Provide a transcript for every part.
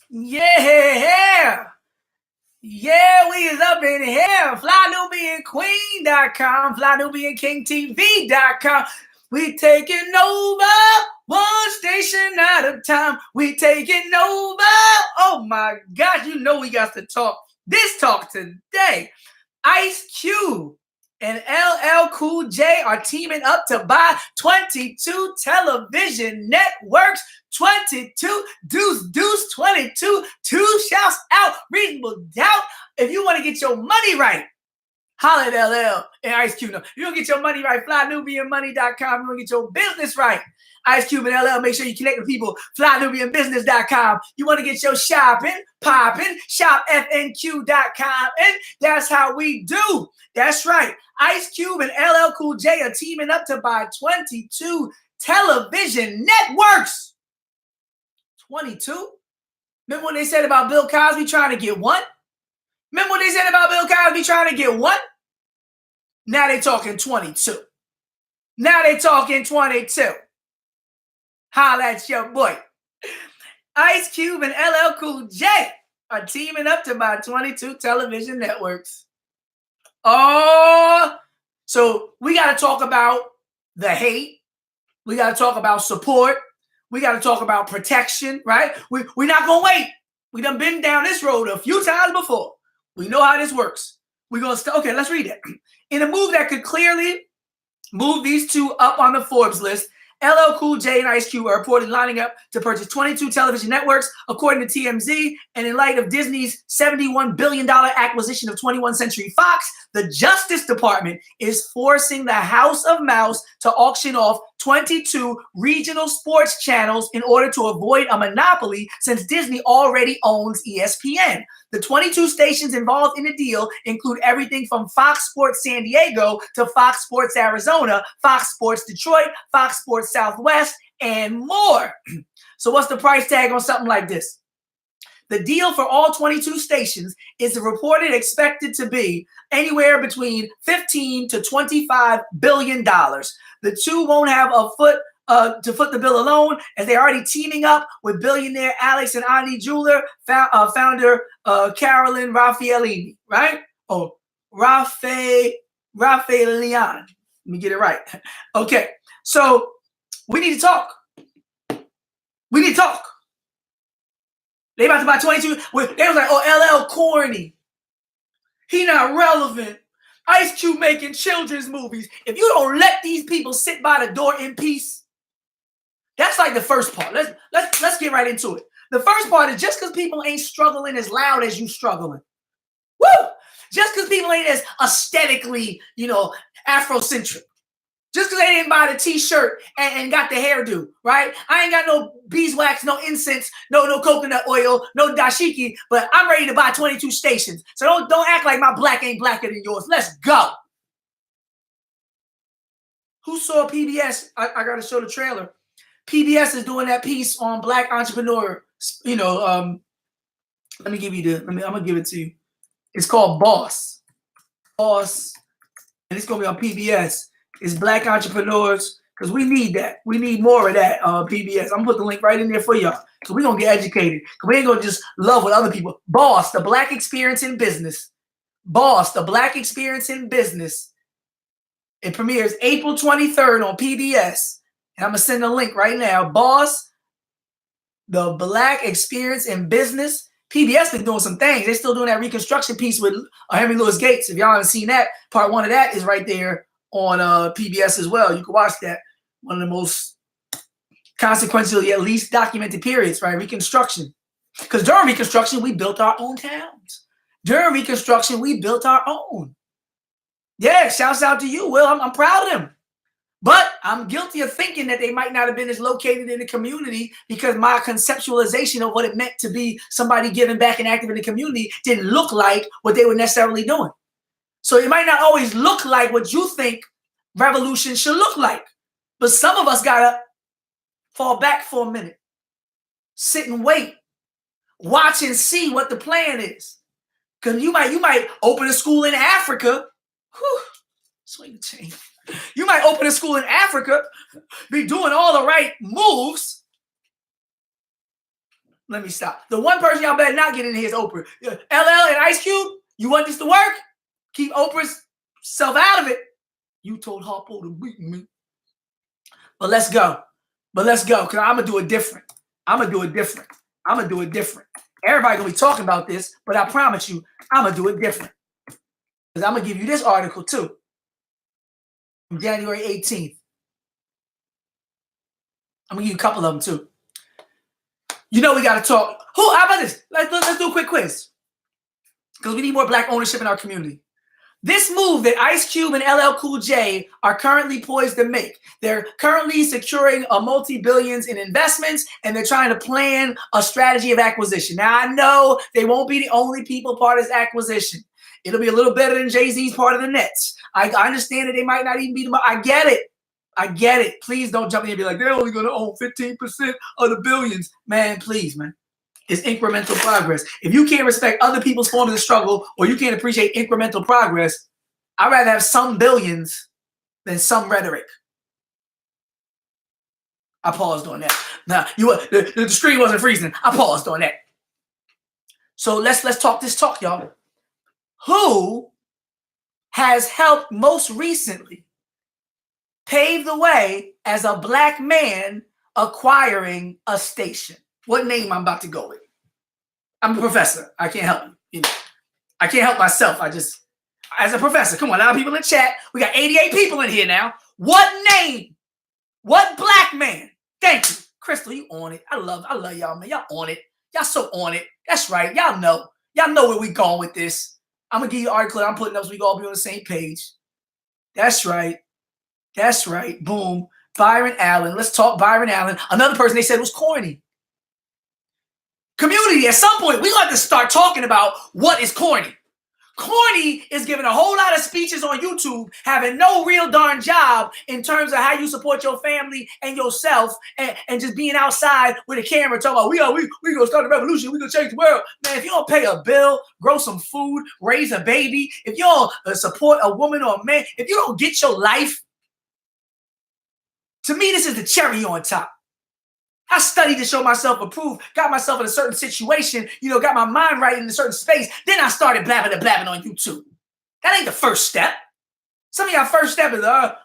Yeah. Yeah, we is up in here. FlyNubianQueen.com, FlyNubianKingTV.com. We taking over one station at a time. We taking over. Oh my gosh, you know we got to talk. This talk today. Ice Cube and LL Cool J are teaming up to buy 22 television networks. 22 deuce 22 two shouts out, reasonable doubt. If you want to get your money right, holla at LL and Ice Cube. No, you don't get your money right, FlyNubianMoney.com. You want to get your business right, Ice Cube and LL. Make sure you connect with people, FlyNubianBusiness.com. You want to get your shopping popping, ShopFNQ.com. And that's how we do. That's right. Ice Cube and LL Cool J are teaming up to buy 22 television networks. 22? Remember what they said about Bill Cosby trying to get one? Remember what they said about Bill Cosby trying to get one? Now they talking 22. Now they talking 22. Holla at your boy. Ice Cube and LL Cool J are teaming up to buy 22 television networks. Oh, so we got to talk about the hate. We got to talk about support. We got to talk about protection, right? We're not going to wait. We done been down this road a few times before. We know how this works. We're going to okay, let's read it. In a move that could clearly move these two up on the Forbes list, LL Cool J and Ice Cube are reportedly lining up to purchase 22 television networks, according to TMZ. And in light of Disney's $71 billion acquisition of 21st Century Fox, the Justice Department is forcing the House of Mouse to auction off 22 regional sports channels in order to avoid a monopoly, since Disney already owns ESPN. The 22 stations involved in the deal include everything from Fox Sports San Diego to Fox Sports Arizona, Fox Sports Detroit, Fox Sports Southwest, and more. So what's the price tag on something like this? The deal for all 22 stations is reported expected to be anywhere between $15 to $25 billion. The two won't have a foot to foot the bill alone, as they're already teaming up with billionaire Alex and Ani Jeweler founder Carolyn Raffaellini, right? Oh, Raffaellian. Let me get it right. Okay, so we need to talk. We need to talk. They about to buy 22. They was like, oh, LL corny. He not relevant. Ice Cube making children's movies. If you don't let these people sit by the door in peace, that's like the first part. Let's get right into it. The first part is just because people ain't struggling as loud as you struggling. Woo! Just because people ain't as aesthetically, Afrocentric. Just because they didn't buy the t-shirt and got the hairdo, right? I ain't got no beeswax, no incense, no coconut oil, no dashiki, but I'm ready to buy 22 stations. So don't act like my black ain't blacker than yours. Let's go. Who saw PBS? I got to show the trailer. PBS is doing that piece on Black entrepreneur. Let me give you I'm gonna give it to you. It's called Boss, and it's gonna be on PBS. It's Black entrepreneurs, because we need that. We need more of that PBS. I'm gonna put the link right in there for y'all, so we're gonna get educated. We ain't gonna just love what other people. Boss, the Black experience in business. Boss, the Black experience in business. It premieres April 23rd on PBS. And I'm going to send a link right now. Boss, the Black experience in business. PBS been doing some things. They're still doing that reconstruction piece with Henry Louis Gates. If y'all haven't seen that, part one of that is right there on PBS as well. You can watch that. One of the most consequential, yet least documented periods, right? Reconstruction. Because during Reconstruction, we built our own towns. During Reconstruction, we built our own. Yeah, shouts out to you, Will. I'm proud of them. But I'm guilty of thinking that they might not have been as located in the community, because my conceptualization of what it meant to be somebody giving back and active in the community didn't look like what they were necessarily doing. So it might not always look like what you think revolution should look like. But some of us got to fall back for a minute, sit and wait, watch and see what the plan is. Because you might open a school in Africa. Whew, swing the chain. You might open a school in Africa, be doing all the right moves, Let me stop. The one person y'all better not get in here is Oprah. LL and Ice Cube, you want this to work? Keep Oprah's self out of it. You told Harpo to beat me. But let's go. Because I'm going to do it different. Everybody going to be talking about this, but I promise you, I'm going to do it different. Because I'm going to give you this article too. From January 18th. I'm going to give you a couple of them too. You know we got to talk. How about this? Let's do a quick quiz. Because we need more black ownership in our community. This move that Ice Cube and LL Cool J are currently poised to make. They're currently securing a multi-billions in investments, and they're trying to plan a strategy of acquisition. Now, I know they won't be the only people part of this acquisition. It'll be a little better than Jay-Z's part of the Nets. I understand that they might not even be the. I get it. Please don't jump in and be like, they're only going to own 15% of the billions. Man, please, man. It's incremental progress. If you can't respect other people's forms of struggle or you can't appreciate incremental progress, I'd rather have some billions than some rhetoric. I paused on that. Now, the screen wasn't freezing. I paused on that. So let's talk this talk, y'all. Who has helped most recently pave the way as a black man acquiring a station? What name I'm about to go with? I'm a professor. I can't help you. I can't help myself. As a professor, come on, a lot of people in the chat. We got 88 people in here now. What name? What black man? Thank you. Crystal, you on it. I love y'all, man. Y'all on it. Y'all so on it. That's right. Y'all know where we going with this. I'm going to give you an article I'm putting up so we can all be on the same page. That's right. Boom. Byron Allen. Let's talk Byron Allen. Another person they said was corny. Community, at some point, we got to start talking about what is corny. Corny is giving a whole lot of speeches on YouTube, having no real darn job in terms of how you support your family and yourself, and just being outside with a camera talking about, we going to start a revolution, we going to change the world. Man, if you don't pay a bill, grow some food, raise a baby, if you don't support a woman or a man, if you don't get your life, to me, this is the cherry on top. I studied to show myself approved, got myself in a certain situation, got my mind right in a certain space. Then I started blabbing on YouTube. That ain't the first step. Some of y'all first step is, I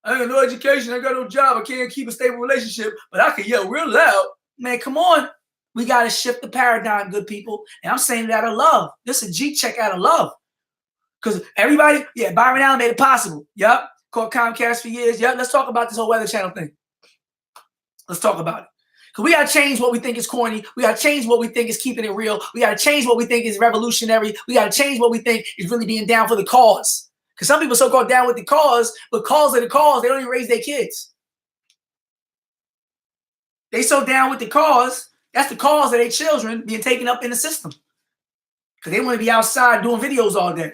ain't got no education, I got no job, I can't keep a stable relationship, but I can yell real loud. Man, come on. We got to shift the paradigm, good people. And I'm saying it out of love. This is a G check out of love. Because everybody, Byron Allen made it possible. Yup. Called Comcast for years. Yup. Let's talk about this whole Weather Channel thing. Let's talk about it. Because we got to change what we think is corny. We got to change what we think is keeping it real. We got to change what we think is revolutionary. We got to change what we think is really being down for the cause. Because some people are so-called down with the cause, but cause of the cause, they don't even raise their kids. They so down with the cause, that's the cause of their children being taken up in the system. Because they want to be outside doing videos all day.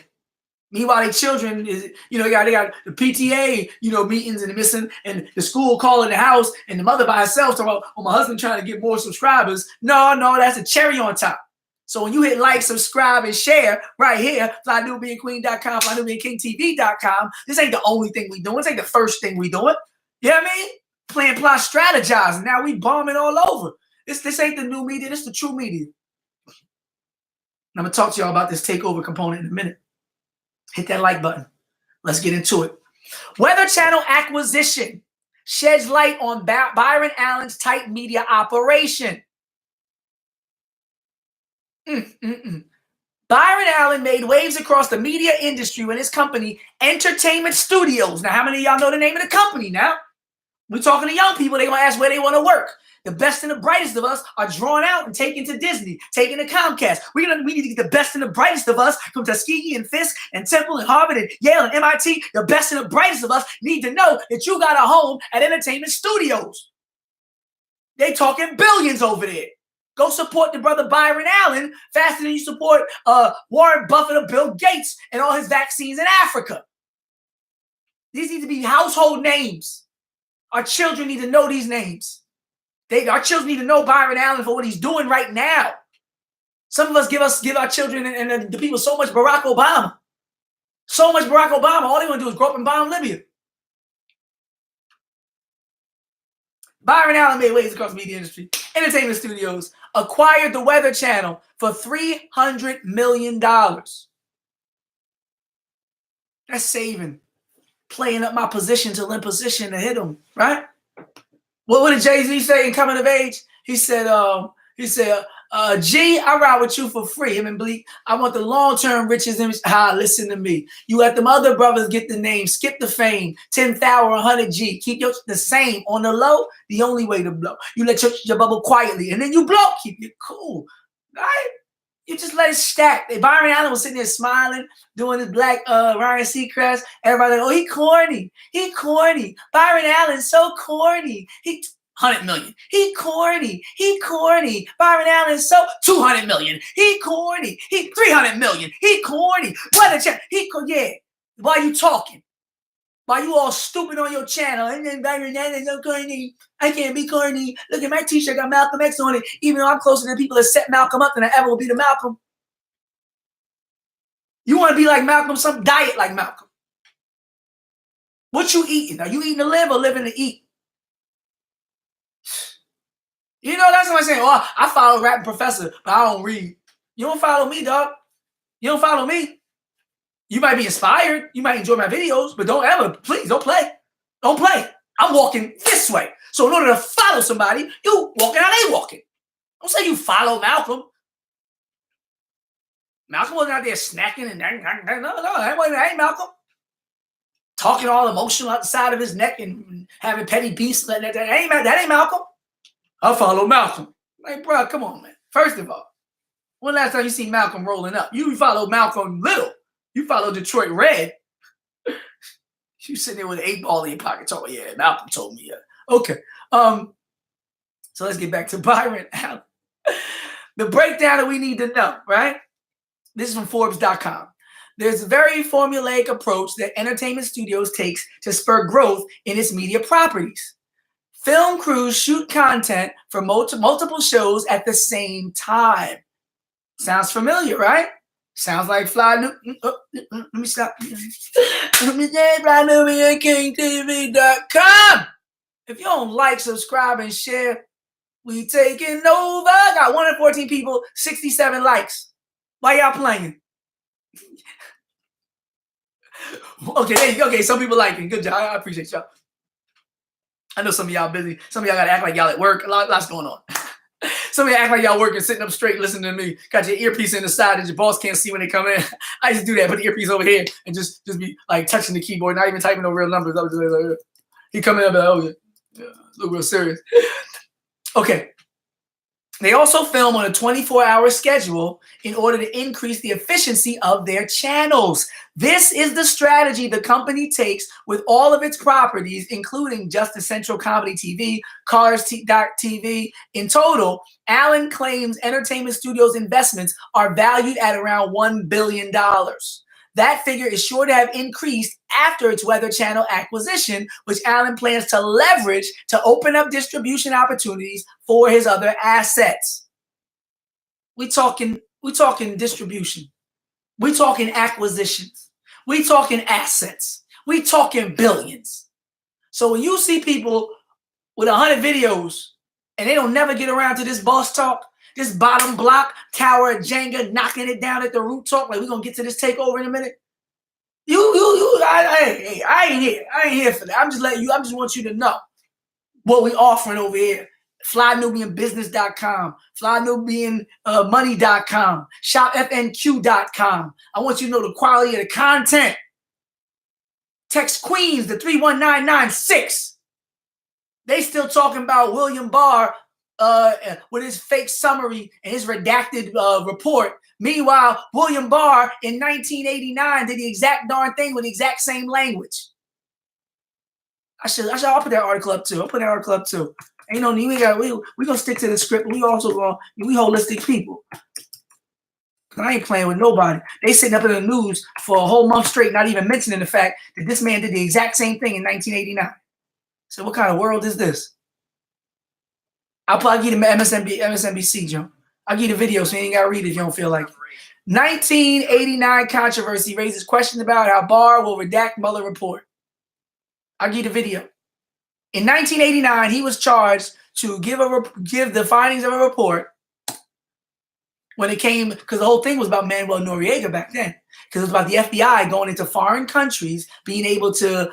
Meanwhile, their children is, they got the PTA, meetings and missing, and the school calling the house, and the mother by herself talking about, my husband trying to get more subscribers. No, that's a cherry on top. So when you hit like, subscribe, and share right here, FlyNewBeingQueen.com, FlyNewBeingKingTV.com, this ain't the only thing we doing. This ain't the first thing we doing. You know what I mean? Plan, plot, strategize. Now we bombing all over. This ain't the new media. This is the true media. I'm going to talk to y'all about this takeover component in a minute. Hit that like button. Let's get into it. Weather Channel acquisition sheds light on Byron Allen's tight media operation. Byron Allen made waves across the media industry when his company, Entertainment Studios. Now, how many of y'all know the name of the company now? We're talking to young people. They're going to ask where they want to work. The best and the brightest of us are drawn out and taken to Disney, taken to Comcast. We need to get the best and the brightest of us from Tuskegee and Fisk and Temple and Harvard and Yale and MIT. The best and the brightest of us need to know that you got a home at Entertainment Studios. They talking billions over there. Go support the brother Byron Allen faster than you support Warren Buffett or Bill Gates and all his vaccines in Africa. These need to be household names. Our children need to know these names. Our children need to know Byron Allen for what he's doing right now. Some of us give our children and the people so much Barack Obama. So much Barack Obama. All they want to do is grow up and bomb Libya. Byron Allen made waves across the media industry. Entertainment Studios, acquired the Weather Channel for $300 million. That's saving, playing up my position to position to hit him, right? What did Jay-Z say in Coming of Age? He said, G, I ride with you for free. Him and Bleak. I want the long-term riches. Listen to me. You let them other brothers get the name, skip the fame, 10,000 or 100 G. Keep the same on the low, the only way to blow. You let your bubble quietly, and then you blow. Keep it cool, right? You just let it stack. Byron Allen was sitting there smiling, doing his black Ryan Seacrest. Everybody like, oh, he corny. He corny. Byron Allen's so corny. He 100 million. He corny. He corny. Byron Allen's so 200 million. He corny. He 300 million. He corny. Yeah. Why you talking? Why you all stupid on your channel? And then Byron Allen's so corny. I can't be corny. Look at my t-shirt, got Malcolm X on it. Even though I'm closer to people that set Malcolm up than I ever will be to Malcolm. You want to be like Malcolm, some diet like Malcolm. What you eating? Are you eating to live or living to eat? You know, that's what I'm saying. Oh, I follow Rapping Professor, but I don't read. You don't follow me, dog. You don't follow me. You might be inspired. You might enjoy my videos, but please don't play. Don't play. I'm walking this way. So in order to follow somebody, you walking how they walking. Don't say you follow Malcolm. Malcolm wasn't out there snacking and no, that ain't Malcolm. Talking all emotional out the side of his neck and having petty beefs. That ain't Malcolm. I follow Malcolm. Like, bro, come on, man. First of all, when last time you see Malcolm rolling up? You follow Malcolm Little. You follow Detroit Red. You sitting there with an 8-ball in your pocket. Oh, yeah, Malcolm told me. Okay. So let's get back to Byron Allen. The breakdown that we need to know, right? This is from Forbes.com. There's a very formulaic approach that entertainment studios takes to spur growth in its media properties. Film crews shoot content for multiple shows at the same time. Sounds familiar, right? Sounds like Fly Newton. Let me stop. KingTV.com. If you don't like, subscribe, and share, we taking over. Got 114 people, 67 likes. Why y'all playing? Okay, there you go. Okay, some people like it. Good job. I appreciate y'all. I know some of y'all busy. Some of y'all got to act like y'all at work. Lots going on. Some of y'all act like y'all working, sitting up straight, listening to me. Got your earpiece in the side that your boss can't see when they come in. I just do that. Put the earpiece over here and just be like touching the keyboard, not even typing no real numbers. I was just like, he coming up, oh yeah, look real serious. Okay. They also film on a 24-hour schedule in order to increase the efficiency of their channels. This is the strategy the company takes with all of its properties, including Just Essential Comedy TV, Cars.TV. In total, Allen claims Entertainment Studios' investments are valued at around $1 billion. That figure is sure to have increased after its Weather Channel acquisition, which Allen plans to leverage to open up distribution opportunities for his other assets. We talking distribution. We talking acquisitions. We talking assets. We talking billions. So when you see people with 100 videos and they don't never get around to this boss talk, this bottom block, tower of Jenga, knocking it down at the root talk, like we're going to get to this takeover in a minute. I ain't here. I ain't here for that. I just want you to know what we offering over here. FlyNubianBusiness.com, FlyNubianMoney.com, ShopFNQ.com. I want you to know the quality of the content. Text Queens to 31996. They still talking about William Barr with his fake summary and his redacted report. Meanwhile, William Barr in 1989 did the exact darn thing with the exact same language. I'll put that article up too. Ain't no need. We gonna stick to the script. We holistic people. I ain't playing with nobody. They sitting up in the news for a whole month straight, not even mentioning the fact that this man did the exact same thing in 1989. So what kind of world is this? I'll probably give you the MSNBC, Joe. I'll give you the video so you ain't got to read it if you don't feel like it. 1989 controversy raises questions about how Barr will redact Mueller report. I'll give you the video. In 1989, he was charged to give the findings of a report when it came, because the whole thing was about Manuel Noriega back then, because it was about the FBI going into foreign countries, being able to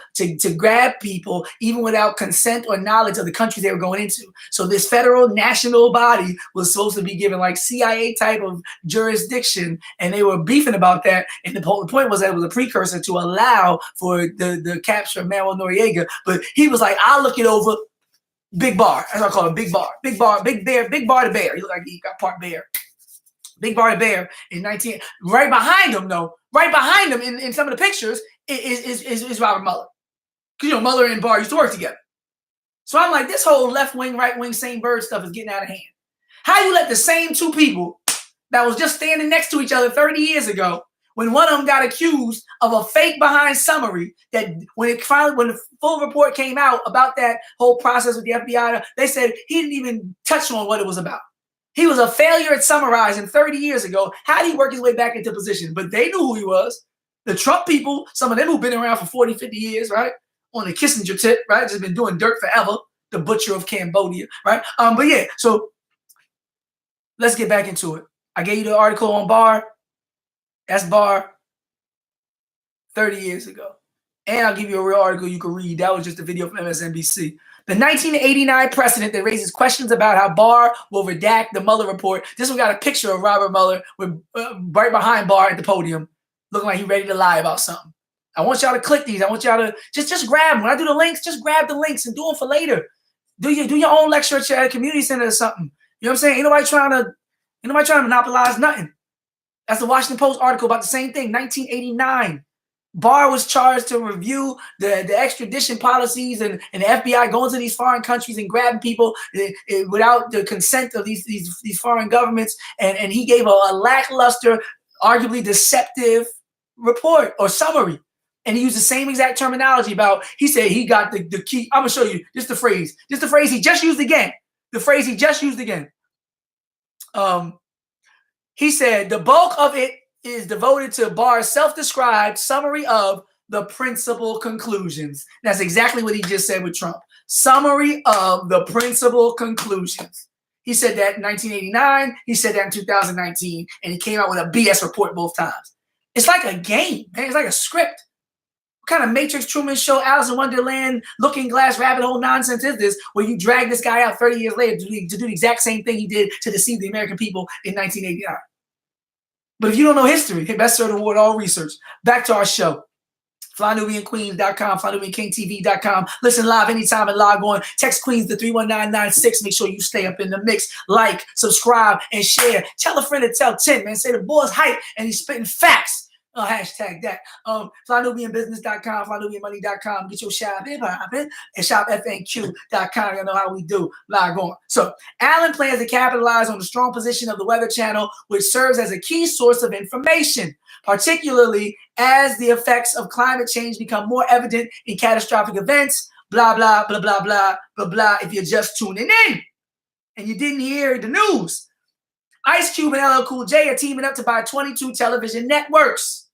grab people even without consent or knowledge of the countries they were going into. So this federal national body was supposed to be given like CIA type of jurisdiction, and they were beefing about that. And the point was that it was a precursor to allow for the capture of Manuel Noriega. But he was like, I'll look it over. Big Bar, that's what I call him, Big Bar, Big Bar, Big Bear, Big Bar the Bear. He looked like he got part bear. Big Bar the Bear in 19. Right behind him, though, right behind him in some of the pictures is Robert Mueller. Because, you know, Mueller and Barr used to work together. So I'm like, this whole left wing, right wing, same bird stuff is getting out of hand. How you let the same two people that was just standing next to each other 30 years ago, when one of them got accused of a fake behind summary, that when the full report came out about that whole process with the FBI, they said he didn't even touch on what it was about. He was a failure at summarizing 30 years ago. How did he work his way back into position? But they knew who he was. The Trump people, some of them who've been around for 40, 50 years, right? On the Kissinger tip, right? Just been doing dirt forever. The butcher of Cambodia, right? But yeah, so let's get back into it. I gave you the article on Barr. That's Barr 30 years ago. And I'll give you a real article you can read. That was just a video from MSNBC. The 1989 precedent that raises questions about how Barr will redact the Mueller report. This one got a picture of Robert Mueller with right behind Barr at the podium, looking like he's ready to lie about something. I want y'all to click these. I want y'all to just grab them. When I do the links, just grab the links and do them for later. Do your own lecture at your community center or something. You know what I'm saying? Ain't nobody trying to monopolize nothing. That's the Washington Post article about the same thing, 1989. Barr was charged to review the extradition policies and the FBI going to these foreign countries and grabbing people without the consent of these foreign governments. And he gave a lackluster, arguably deceptive report or summary. And he used the same exact terminology about, he said he got the key. I'm going to show you just the phrase he just used again. The phrase he just used again. He said the bulk of it is devoted to Barr's self-described summary of the principal conclusions. That's exactly what he just said with Trump. Summary of the principal conclusions. He said that in 1989. He said that in 2019. And he came out with a BS report both times. It's like a game, man. It's like a script. What kind of Matrix, Truman Show, Alice in Wonderland, Looking Glass, rabbit hole nonsense is this, where you drag this guy out 30 years later to do the exact same thing he did to deceive the American people in 1989? But if you don't know history, best served to avoid all research. Back to our show. FlyNubianQueens.com, FlyNubianKingTV.com. Listen live anytime and log on. Text Queens to 31996. Make sure you stay up in the mix. Like, subscribe, and share. Tell a friend to tell 10, man. Say the boy's hype and he's spitting facts. Hashtag that. FlyNubianBusiness.com, FlyNubianMoney.com. Get your shop in, and ShopFNQ.com. You know how we do. Log on. So, Allen plans to capitalize on the strong position of the Weather Channel, which serves as a key source of information, particularly as the effects of climate change become more evident in catastrophic events. Blah, blah, blah, blah, blah, blah, blah. If you're just tuning in and you didn't hear the news, Ice Cube and LL Cool J are teaming up to buy 22 television networks.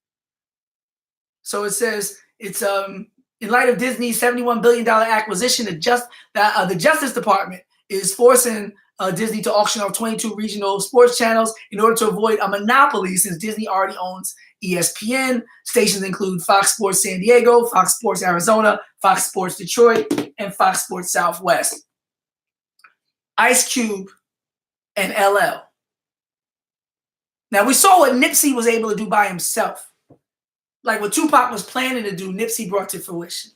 So it says it's in light of Disney's $71 billion acquisition, the Justice Department is forcing Disney to auction off 22 regional sports channels in order to avoid a monopoly, since Disney already owns ESPN. Stations include Fox Sports San Diego, Fox Sports Arizona, Fox Sports Detroit, and Fox Sports Southwest. Ice Cube and LL. Now, we saw what Nipsey was able to do by himself. Like what Tupac was planning to do, Nipsey brought to fruition.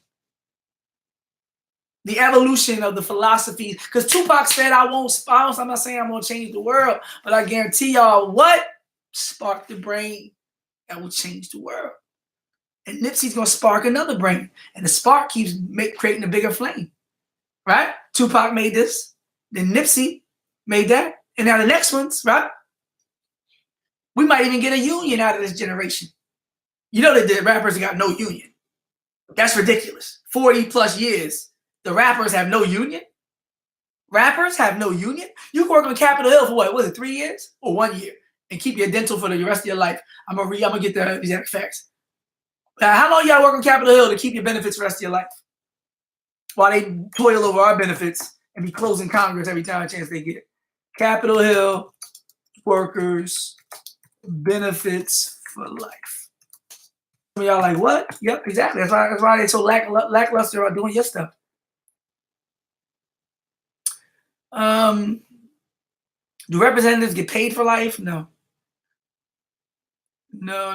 The evolution of the philosophy, because Tupac said, I'm not saying I'm going to change the world, but I guarantee y'all what? Spark the brain that will change the world. And Nipsey's going to spark another brain. And the spark keeps creating a bigger flame. Right? Tupac made this. Then Nipsey made that. And now the next one's, right? We might even get a union out of this generation. You know that the rappers got no union. That's ridiculous. 40 plus years, the rappers have no union? Rappers have no union? You can work on Capitol Hill for what? Was it 3 years or 1 year? And keep your dental for the rest of your life. I'm gonna get the exact facts. Now, how long you gotta work on Capitol Hill to keep your benefits for the rest of your life? While they toil over our benefits and be closing Congress every time a chance they get. Capitol Hill workers benefits for life. Some of y'all like, what? Yep, exactly. That's why they're so lackluster about doing your stuff. Do representatives get paid for life? No. No.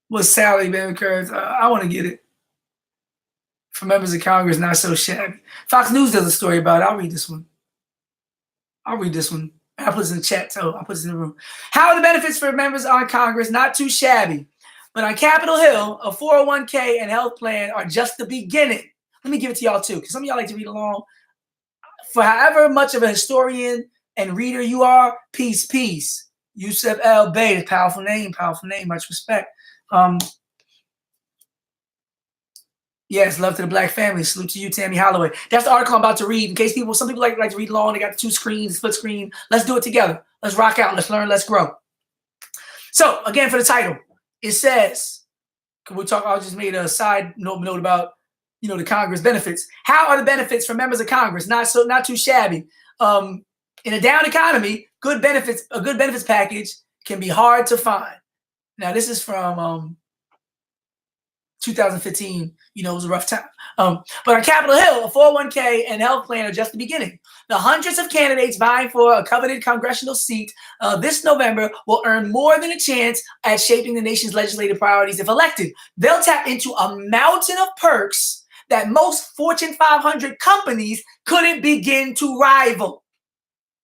What's salary, man? Because I want to get it. For members of Congress, not so shabby. Fox News does a story about it. I'll read this one. I'll put this in the chat, too. I'll put this in the room. How are the benefits for members on Congress? Not too shabby. But on Capitol Hill, a 401k and health plan are just the beginning. Let me give it to y'all, too, because some of y'all like to read along. For however much of a historian and reader you are, peace. Yusuf El Bey, powerful name, much respect. Yes, love to the Black family. Salute to you, Tammy Holloway. That's the article I'm about to read. In case some people like to read along. They got the 2 screens, split screen. Let's do it together. Let's rock out. Let's learn. Let's grow. So again, for the title, it says, I just made a side note about, the Congress benefits. How are the benefits for members of Congress? Not too shabby. In a down economy, a good benefits package can be hard to find. Now, this is from 2015, it was a rough time. But on Capitol Hill, a 401k and health plan are just the beginning. The hundreds of candidates vying for a coveted congressional seat this November will earn more than a chance at shaping the nation's legislative priorities if elected. They'll tap into a mountain of perks that most Fortune 500 companies couldn't begin to rival.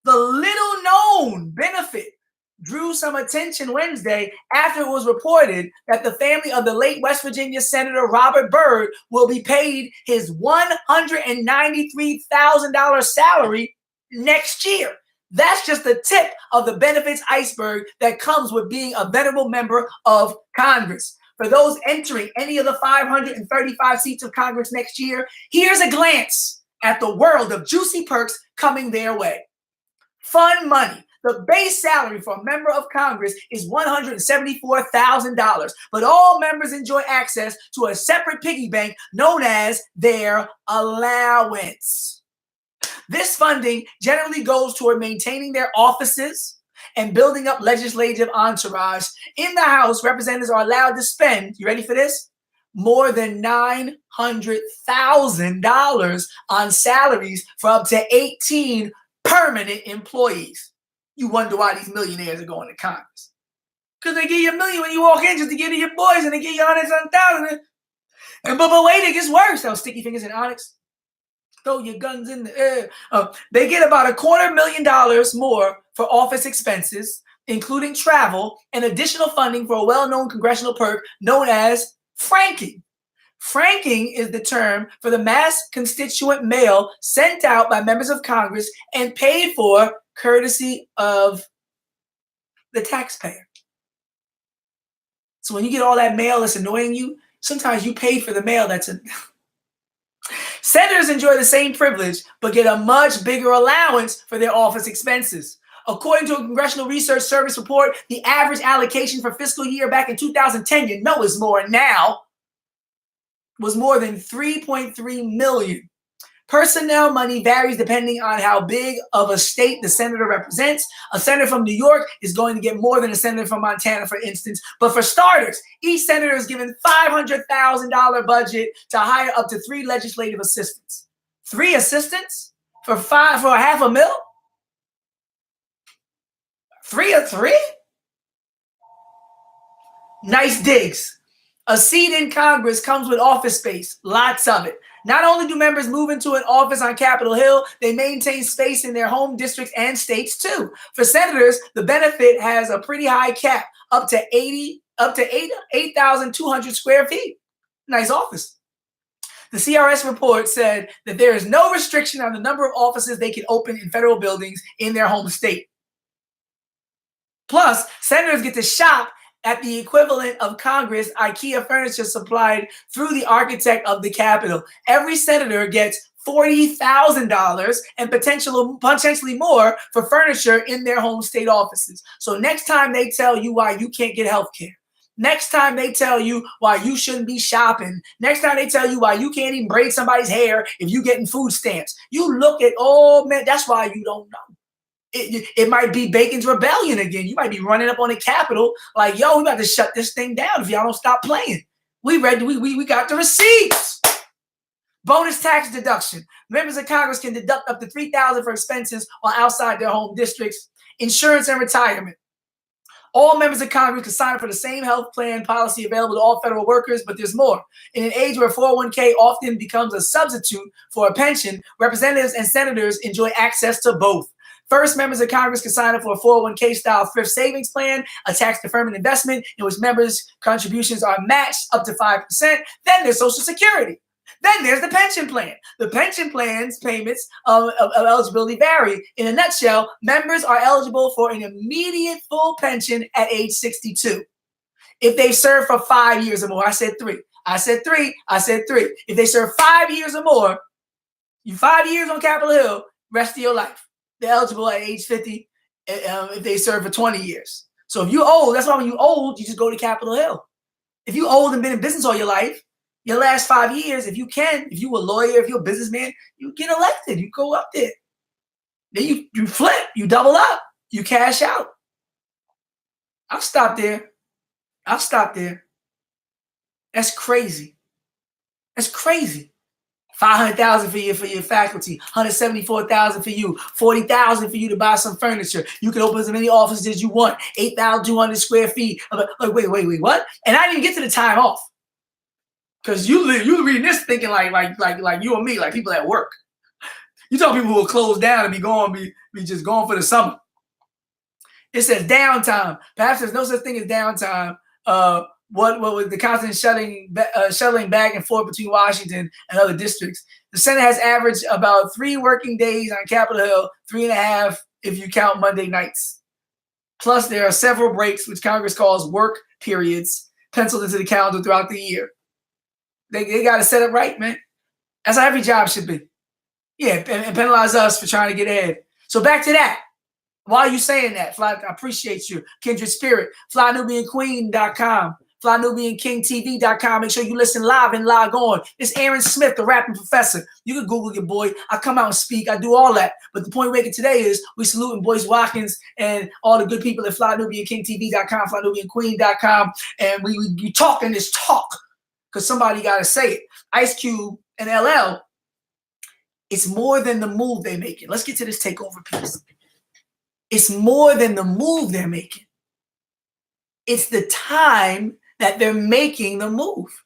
The little-known benefit drew some attention Wednesday after it was reported that the family of the late West Virginia Senator Robert Byrd will be paid his $193,000 salary next year. That's just the tip of the benefits iceberg that comes with being a venerable member of Congress. For those entering any of the 535 seats of Congress next year, here's a glance at the world of juicy perks coming their way. Fun money. The base salary for a member of Congress is $174,000, but all members enjoy access to a separate piggy bank known as their allowance. This funding generally goes toward maintaining their offices and building up legislative entourage. In the House, representatives are allowed to spend, you ready for this? More than $900,000 on salaries for up to 18 permanent employees. You wonder why these millionaires are going to Congress. Because they give you $1 million when you walk in just to give to your boys, and they give you $100,000. But wait, it gets worse. Those sticky fingers in Onyx. Throw your guns in the air. They get about $250,000 more for office expenses, including travel and additional funding for a well-known congressional perk known as franking. Franking is the term for the mass constituent mail sent out by members of Congress and paid for courtesy of the taxpayer. So when you get all that mail that's annoying you, sometimes you pay for the mail Senators enjoy the same privilege, but get a much bigger allowance for their office expenses. According to a Congressional Research Service report, the average allocation for fiscal year back in 2010, is more now, was more than $3.3 million. Personnel money varies depending on how big of a state the senator represents. A senator from New York is going to get more than a senator from Montana, for instance. But for starters, each senator is given $500,000 budget to hire up to 3 legislative assistants. 3 assistants for $500,000? 3 or 3? Nice digs. A seat in Congress comes with office space, lots of it. Not only do members move into an office on Capitol Hill, they maintain space in their home districts and states too. For senators, the benefit has a pretty high cap, up to 8,200 square feet. Nice office. The CRS report said that there is no restriction on the number of offices they can open in federal buildings in their home state. Plus, senators get to shop at the equivalent of Congress IKEA furniture supplied through the architect of the Capitol. Every senator gets $40,000 and potentially more for furniture in their home state offices. So next time they tell you why you can't get health care, next time they tell you why you shouldn't be shopping, next time they tell you why you can't even braid somebody's hair if you're getting food stamps, you look at, oh man, that's why you don't know. It might be Bacon's Rebellion again. You might be running up on the Capitol like, yo, we about to shut this thing down if y'all don't stop playing. We got the receipts. Bonus tax deduction. Members of Congress can deduct up to $3,000 for expenses while outside their home districts. Insurance and retirement. All members of Congress can sign up for the same health plan policy available to all federal workers, but there's more. In an age where 401k often becomes a substitute for a pension, representatives and senators enjoy access to both. First, members of Congress can sign up for a 401k-style thrift savings plan, a tax-deferment investment in which members' contributions are matched up to 5%. Then there's Social Security. Then there's the pension plan. The pension plan's payments of eligibility vary. In a nutshell, members are eligible for an immediate full pension at age 62. If they serve for 5 years or more, I said three. If they serve 5 years or more, you 5 years on Capitol Hill, rest of your life. They're eligible at age 50 if they serve for 20 years. So if you're old, that's why when you're old, you just go to Capitol Hill. If you're old and been in business all your life, your last 5 years, if you were a lawyer, if you're a businessman, you get elected. You go up there. Then you flip, you double up, you cash out. I'll stop there. That's crazy. 500,000 for your faculty, 174,000 for you, 40,000 for you to buy some furniture. You can open as many offices as you want. 8,200 square feet. Like, wait, what? And I didn't get to the time off. Because you reading this thinking like you and me, like people at work. You talk people who will close down and be just gone for the summer. It says downtime. Perhaps there's no such thing as downtime. What was the constant shuttling back and forth between Washington and other districts? The Senate has averaged about 3 working days on Capitol Hill, 3.5 if you count Monday nights. Plus, there are several breaks, which Congress calls work periods, penciled into the calendar throughout the year. They got to set it right, man. That's how every job should be. Yeah, and penalize us for trying to get ahead. So back to that. Why are you saying that? Fly, I appreciate you. Kindred Spirit. FlyNubianQueen.com. FlyNubianKingTV.com. Make sure you listen live and log on. It's Aaron Smith, the rapping professor. You can Google your boy. I come out and speak. I do all that. But the point we're making today is we saluting Boyce Watkins and all the good people at FlyNubianKingTV.com, FlyNubianQueen.com. And we talking this talk. Because somebody got to say it. Ice Cube and LL, it's more than the move they're making. Let's get to this takeover piece. It's more than the move they're making. It's the time that they're making the move.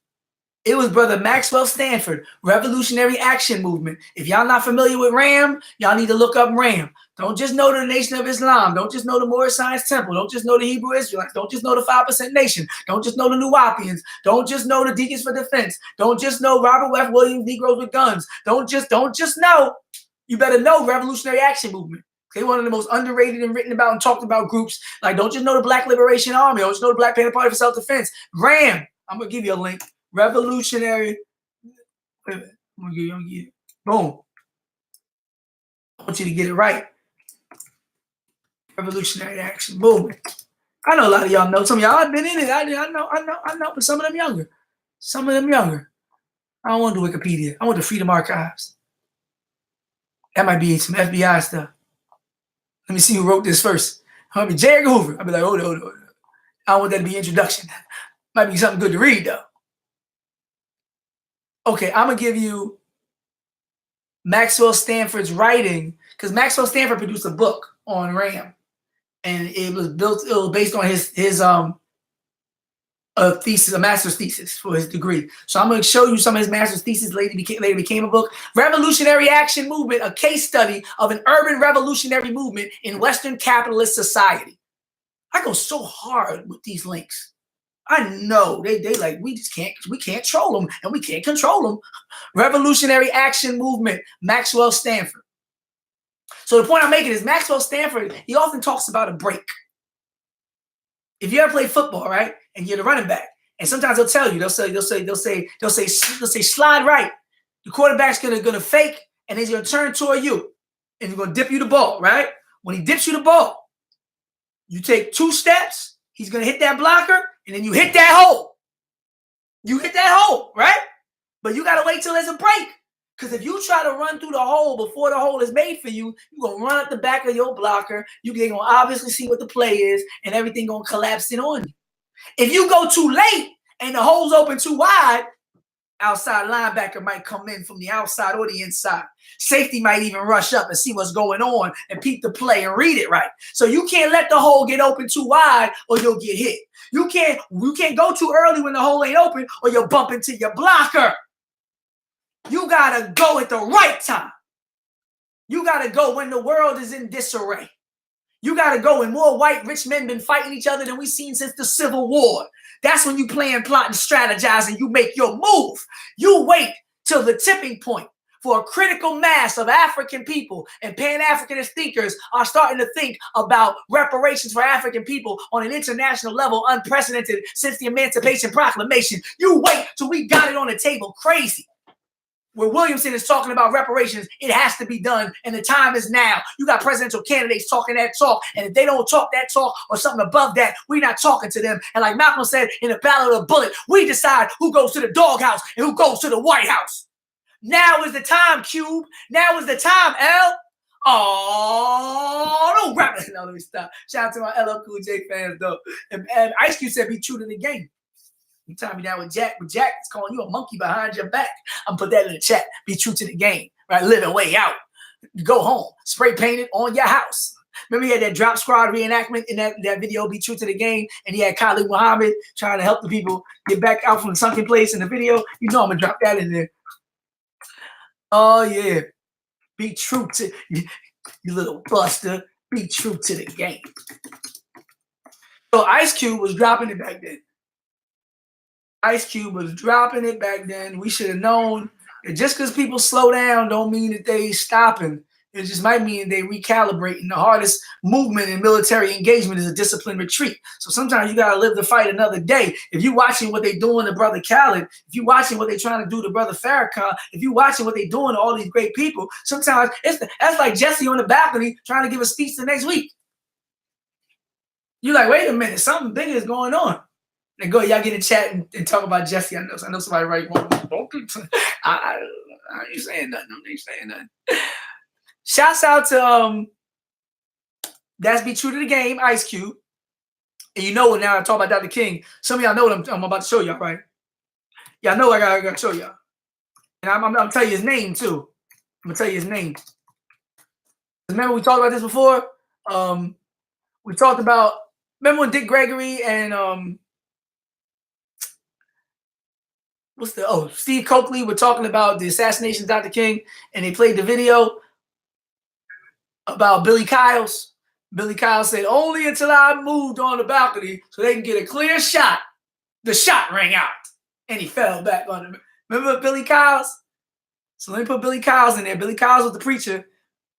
It was Brother Maxwell Stanford, Revolutionary Action Movement. If y'all not familiar with RAM, y'all need to look up RAM. Don't just know the Nation of Islam. Don't just know the Moorish Science Temple. Don't just know the Hebrew Israelites. Don't just know the 5% Nation. Don't just know the Nuwapians. Don't just know the Deacons for Defense. Don't just know Robert F. Williams, Negroes with Guns. Don't just know. You better know Revolutionary Action Movement. They're one of the most underrated and written about and talked about groups. Like, don't just know the Black Liberation Army. Don't just know the Black Panther Party for Self-Defense. RAM. I'm going to give you a link. Revolutionary. I'm going to give you. Boom. I want you to get it right. Revolutionary Action Movement. I know a lot of y'all know. Some of y'all have been in it. I know. But some of them younger. I don't want to do Wikipedia. I want the Freedom Archives. That might be some FBI stuff. Let me see who wrote this first. It might be J. Edgar Hoover. I'll be like, hold on. I don't want that to be introduction. Might be something good to read, though. Okay, I'm going to give you Maxwell Stanford's writing, because Maxwell Stanford produced a book on RAM. And it was based on his thesis, a master's thesis for his degree. So I'm going to show you some of his master's thesis later became a book. Revolutionary Action Movement, a case study of an urban revolutionary movement in Western capitalist society. I go so hard with these links. I know they like, we can't troll them and we can't control them. Revolutionary Action Movement, Maxwell Stanford. So the point I'm making is Maxwell Stanford, he often talks about a break. If you ever play football, right, and you're the running back, and sometimes they'll tell you, they'll say slide right. The quarterback's gonna fake, and he's gonna turn toward you, and he's gonna dip you the ball, right? When he dips you the ball, you take 2 steps. He's gonna hit that blocker, and then you hit that hole. You hit that hole, right? But you gotta wait till there's a break. Because if you try to run through the hole before the hole is made for you, you're going to run up the back of your blocker. You're going to obviously see what the play is, and everything going to collapse in on you. If you go too late and the hole's open too wide, outside linebacker might come in from the outside or the inside. Safety might even rush up and see what's going on and peep the play and read it right. So you can't let the hole get open too wide or you'll get hit. You can't go too early when the hole ain't open or you'll bump into your blocker. You got to go at the right time. You got to go when the world is in disarray. You got to go when more white rich men been fighting each other than we've seen since the Civil War. That's when you plan, plot, and strategize, and you make your move. You wait till the tipping point for a critical mass of African people and Pan-Africanist thinkers are starting to think about reparations for African people on an international level, unprecedented since the Emancipation Proclamation. You wait till we got it on the table. Crazy. Where Williamson is talking about reparations, it has to be done, and the time is now. You got presidential candidates talking that talk, and if they don't talk that talk or something above that, we're not talking to them. And like Malcolm said in the Battle of the Bullet, we decide who goes to the doghouse and who goes to the White House. Now is the time, Cube. Now is the time, L. Oh, don't rap it. No, let me stop. Shout out to my LL Cool J fans, though. And Ice Cube said be true to the game. You tie me down with Jack, but Jack is calling you a monkey behind your back. I'm put that in the chat. Be true to the game, right? Living way out. Go home. Spray painted on your house. Remember he had that Drop Squad reenactment in that video, Be True to the Game, and he had Khalid Muhammad trying to help the people get back out from the sunken place in the video. You know I'm going to drop that in there. Oh, yeah. Be true to, you little buster. Be true to the game. So Ice Cube was dropping it back then. Ice Cube was dropping it back then. We should have known that just because people slow down don't mean that they stopping. It just might mean they recalibrating. The hardest movement in military engagement is a disciplined retreat. So sometimes you got to live the fight another day. If you're watching what they're doing to Brother Khaled, if you're watching what they're trying to do to Brother Farrakhan, if you're watching what they're doing to all these great people, sometimes that's like Jesse on the balcony trying to give a speech the next week. You're like, wait a minute, something big is going on. And go, y'all get in chat and talk about Jesse. I know somebody right one. I ain't saying nothing. I ain't saying nothing. Shouts out to That's Be True to the Game, Ice Cube. And you know what, now I talk about Dr. King. Some of y'all know what I'm about to show y'all, right? Y'all know I gotta show y'all. And I'm gonna tell you his name too. I'm gonna tell you his name. Remember we talked about this before? We talked about, remember when Dick Gregory and Steve Coakley were talking about the assassination of Dr. King, and they played the video about Billy Kyles. Billy Kyles said, only until I moved on the balcony so they can get a clear shot, the shot rang out. And he fell back on him. Remember Billy Kyles? So let me put Billy Kyles in there. Billy Kyles was the preacher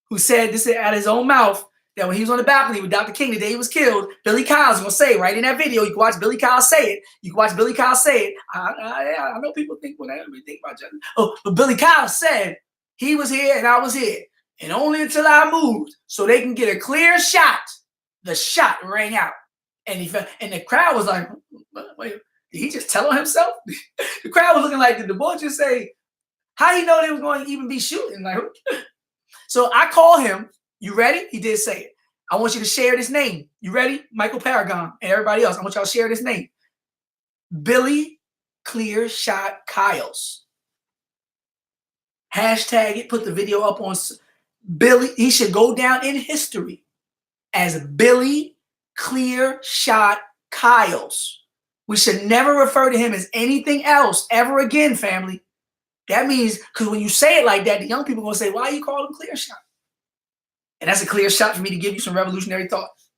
who said this out of his own mouth, that when he was on the balcony with Dr. King the day he was killed, Billy Kyle's gonna say right in that video. You can watch Billy Kyle say it. You can watch Billy Kyle say it. I know people think when they think about Justin. Oh, but Billy Kyle said he was here and I was here, and only until I moved so they can get a clear shot, the shot rang out, and he fell, and the crowd was like, "Wait, did he just tell on himself?" The crowd was looking like, did the boy just say? How do you know they was going to even be shooting? Like, so I call him. You ready? He did say it. I want you to share this name. You ready? Michael Paragon and everybody else. I want y'all to share this name. Billy Clear Shot Kyles. Hashtag it. Put the video up on Billy. He should go down in history as Billy Clear Shot Kyles. We should never refer to him as anything else ever again, family. That means, because when you say it like that, the young people are going to say, why you call him Clear Shot? And that's a clear shot for me to give you some revolutionary thoughts.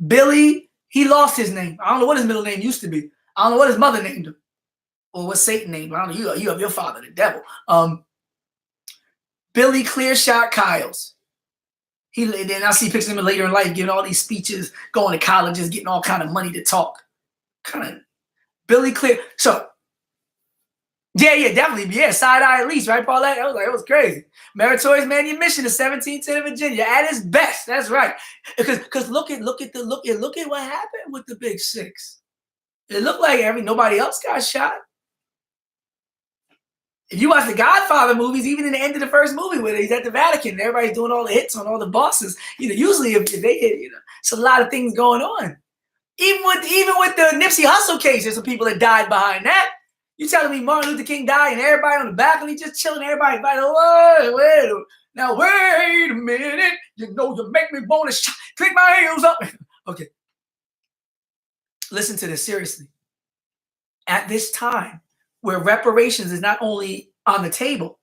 Billy, he lost his name. I don't know what his middle name used to be. I don't know what his mother named him. Or what Satan named him. I don't know. You have your father, the devil. Billy Clear Shot Kyles. Then I see pictures of him later in life giving all these speeches, going to colleges, getting all kind of money to talk. Kind of Billy Clear. So, yeah, definitely. Yeah, side eye at least, right, Paulette? It was crazy. Meritorious manumission to 1710 Virginia at its best. That's right. Because look at what happened with the Big Six. It looked like nobody else got shot. If you watch the Godfather movies, even in the end of the first movie where he's at the Vatican, and everybody's doing all the hits on all the bosses. Usually if they hit, it's a lot of things going on. Even with the Nipsey Hussle case, there's some people that died behind that. You telling me Martin Luther King died and everybody on the balcony just chilling, everybody invited, wait a minute. You make me want to click my heels up. Okay. Listen to this seriously. At this time, where reparations is not only on the table,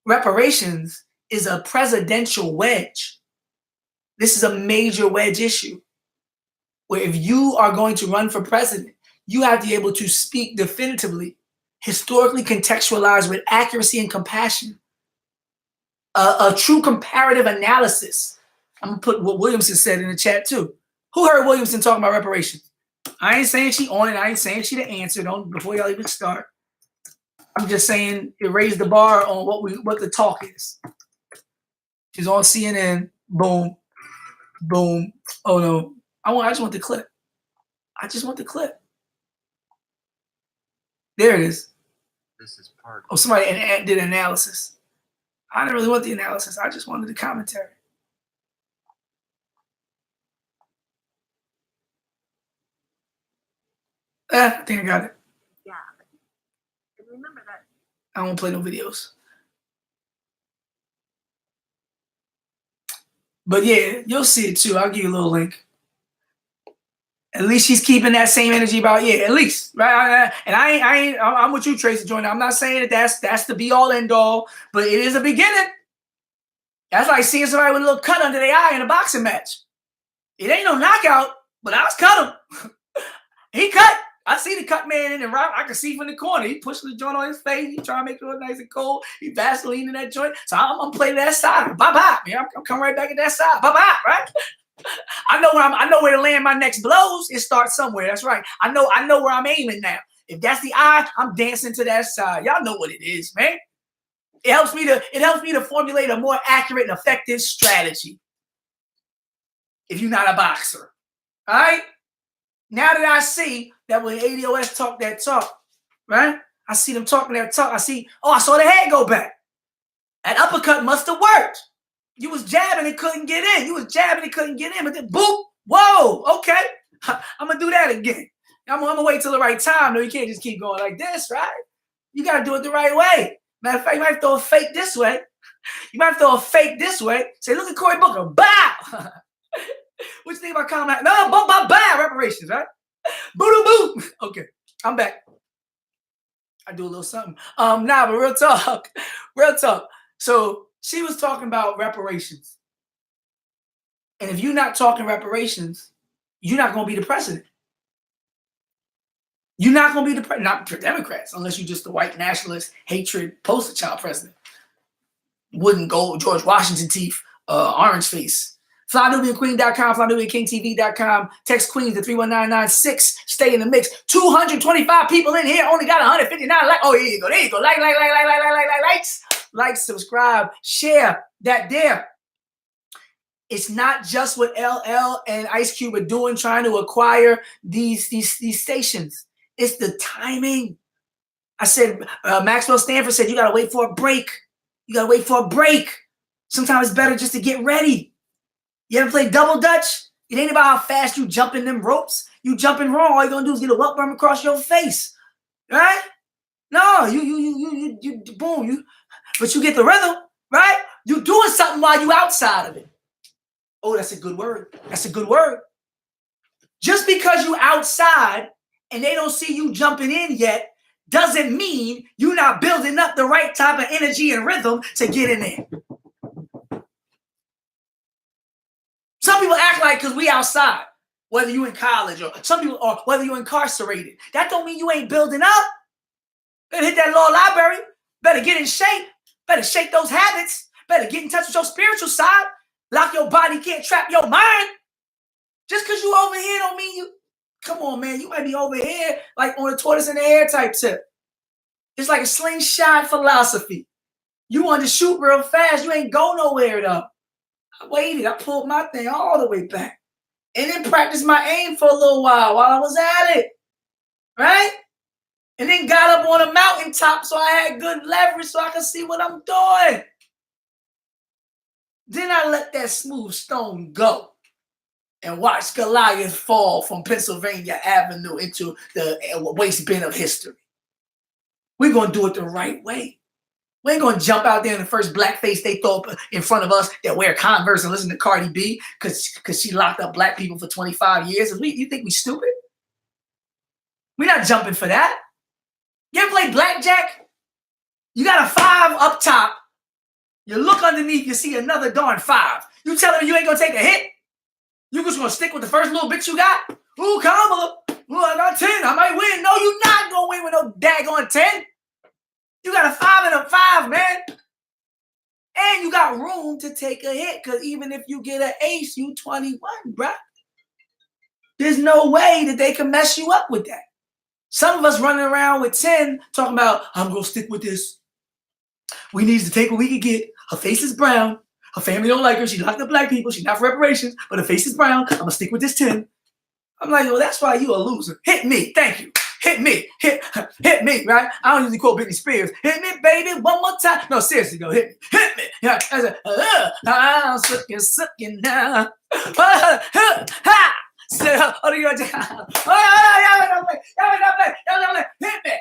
reparations is a presidential wedge. This is a major wedge issue where if you are going to run for president, you have to be able to speak definitively, historically contextualized with accuracy and compassion, a true comparative analysis. I'm going to put what Williamson said in the chat too. Who heard Williamson talking about reparations? I ain't saying she on it. I ain't saying she the answer. Don't before y'all even start. I'm just saying it raised the bar on what the talk is. She's on CNN. Boom, boom. Oh no, I just want the clip. I just want the clip. There it is. This is part. Oh, somebody did an analysis. I didn't really want the analysis. I just wanted the commentary. I think I got it. Yeah. And remember that. I don't play no videos. But yeah, you'll see it too. I'll give you a little link. At least she's keeping that same energy about, at least, right? And I'm with you, Tracy Jordan. I'm not saying that that's the be all end all, but it is a beginning. That's like seeing somebody with a little cut under their eye in a boxing match. It ain't no knockout, but I was cut him. He cut. I see the cut man in the route. I can see from the corner. He pushing the joint on his face. He trying to make it look nice and cold. He Vaseline in that joint. So I'm gonna play that side. Bye-bye. Yeah, I'm coming right back at that side. Bye-bye, right? I know where to land my next blows. It starts somewhere. That's right. I know where I'm aiming now. If that's the eye, I'm dancing to that side. Y'all know what it is, man. It helps me to formulate a more accurate and effective strategy. If you're not a boxer. All right? Now that I see that when ADOS talk that talk, right? I see them talking that talk. I saw the head go back. That uppercut must have worked. You was jabbing and couldn't get in. But then boop, whoa, okay. I'm going to do that again. I'm going to wait till the right time. No, you can't just keep going like this, right? You got to do it the right way. Matter of fact, you might throw a fake this way. Say, look at Cory Booker. Bow! What you think about combat? No, bow, reparations, right? Boo-doo-boo. Okay, I'm back. I do a little something. But real talk. So she was talking about reparations. And if you're not talking reparations, you're not going to be the president. You're not going to be the president, not for Democrats, unless you're just the white nationalist, hatred, poster child president. Wooden gold, George Washington teeth, orange face. FlyNubianQueen.com, FlyNubianKingTV.com. Text Queens to 31996. Stay in the mix. 225 people in here. Only got 159 likes. Oh, here you go. There you go. Likes. Like, subscribe, share that there. It's not just what LL and Ice Cube are doing, trying to acquire these stations. It's the timing. I said, Maxwell Stanford said, you got to wait for a break. Sometimes it's better just to get ready. You ever play double dutch? It ain't about how fast you jump in them ropes. You jumping wrong. All you're going to do is get a welt worm across your face. Right? No, you boom. But you get the rhythm, right? You doing something while you outside of it. Oh, that's a good word. Just because you outside and they don't see you jumping in yet doesn't mean you're not building up the right type of energy and rhythm to get in there. Some people act like because we outside, whether you in college or whether you're incarcerated, that don't mean you ain't building up. Better hit that law library. Better get in shape. Better shake those habits. Better get in touch with your spiritual side. Lock your body, can't trap your mind. Just because you over here don't mean you. Come on, man. You might be over here like on a tortoise in the air type tip. It's like a slingshot philosophy. You want to shoot real fast. You ain't go nowhere though. I waited. I pulled my thing all the way back. And then practiced my aim for a little while I was at it. Right? and then got up on a mountaintop so I had good leverage so I could see what I'm doing. Then I let that smooth stone go and watch Goliath fall from Pennsylvania Avenue into the waste bin of history. We're going to do it the right way. We ain't going to jump out there in the first blackface they throw up in front of us that wear Converse and listen to Cardi B because she locked up black people for 25 years. You think we stupid? We're not jumping for that. You ever play blackjack? You got a 5 up top. You look underneath, you see another darn 5. You telling me you ain't going to take a hit? You just going to stick with the first little bit you got? Ooh, Kamala. Ooh, I got 10. I might win. No, you're not going to win with no daggone 10. You got a 5 and a 5, man. And you got room to take a hit because even if you get an ace, you 21, bruh. There's no way that they can mess you up with that. Some of us running around with 10 talking about, I'm going to stick with this. We need to take what we can get. Her face is brown. Her family don't like her. She locked up black people. She's not for reparations, but her face is brown. I'm going to stick with this 10. I'm like, well, that's why you a loser. Hit me. Thank you. Hit me. Hit me, right? I don't usually quote Britney Spears. Hit me, baby, one more time. No, seriously, go hit me. Hit me. Yeah, I said, I'm sucking now. Ha! So, what are you going to do? Y'all play. Hit me.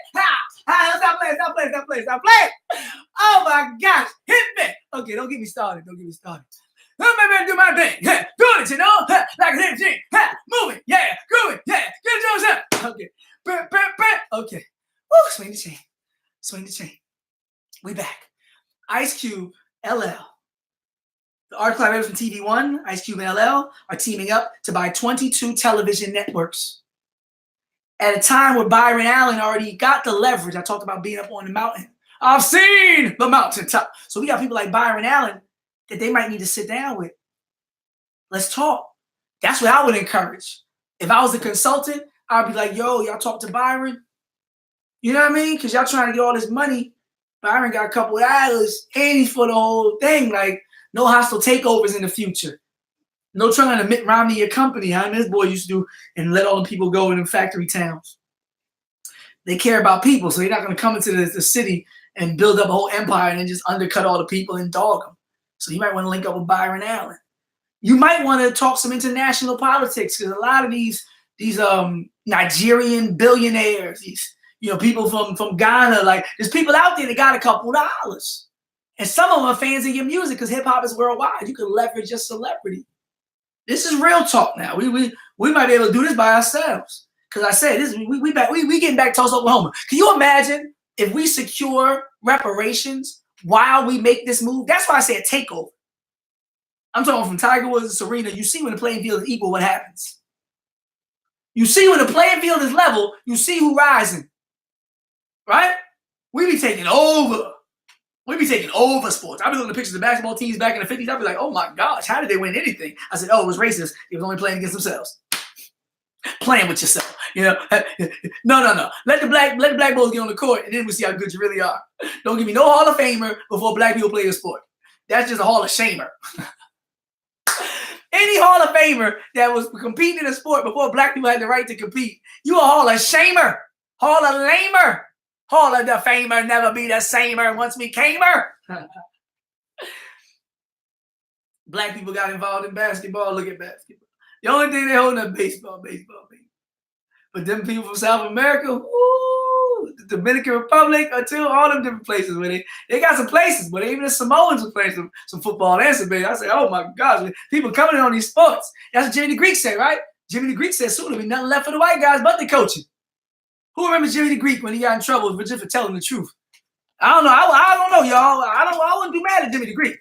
Stop playing. Oh, my gosh. Hit me. Okay, don't get me started. Let me do my thing. Do it, you know? Like a hip thing. Move it. Yeah. Groove it. Yeah. Get yours up. Okay. Okay. Woo, swing the chain. We back. Ice Cube, LL. The art collaborators from TV One, Ice Cube and LL, are teaming up to buy 22 television networks. At a time where Byron Allen already got the leverage. I talked about being up on the mountain. I've seen the mountaintop. So we got people like Byron Allen that they might need to sit down with. Let's talk. That's what I would encourage. If I was a consultant, I'd be like, yo, y'all talk to Byron. You know what I mean? Because y'all trying to get all this money. Byron got a couple of dollars and he's for the whole thing. Like, no hostile takeovers in the future. No trying to Mitt Romney your company. Huh? This boy used to do and let all the people go in them factory towns. They care about people, so they're not going to come into the city and build up a whole empire and then just undercut all the people and dog them. So you might want to link up with Byron Allen. You might want to talk some international politics because a lot of these Nigerian billionaires, these people from Ghana, like there's people out there that got a couple dollars. And some of them are fans of your music because hip hop is worldwide. You can leverage your celebrity. This is real talk now. We might be able to do this by ourselves. Because I said this, we getting back to Tulsa, Oklahoma. Can you imagine if we secure reparations while we make this move? That's why I say a takeover. I'm talking from Tiger Woods to Serena. You see when the playing field is equal, what happens? You see when the playing field is level, you see who rising. Right? We be taking over. We be taking over sports. I've been looking at pictures of basketball teams back in the 50s. I'd be like, oh my gosh, how did they win anything? I said, oh, it was racist. It was only playing against themselves. Playing with yourself. No. Let the black boys get on the court and then we'll see how good you really are. Don't give me no Hall of Famer before black people play the sport. That's just a Hall of Shamer. Any Hall of Famer that was competing in a sport before black people had the right to compete, you a Hall of Shamer. Hall of Lamer. Hall of the Famer, never be the samer once we came her. Black people got involved in basketball. Look at basketball. The only thing they holding up baseball. But them people from South America, woo, the Dominican Republic, until all them different places where they got some places, but even the Samoans were playing some football and some baseball. I say, oh my gosh, people coming in on these sports. That's what Jimmy the Greek said, right? Jimmy the Greek said soon there'll be nothing left for the white guys but the coaching. Who remembers Jimmy the Greek when he got in trouble just for telling the truth? I don't know. I don't know, y'all. I wouldn't be mad at Jimmy the Greek.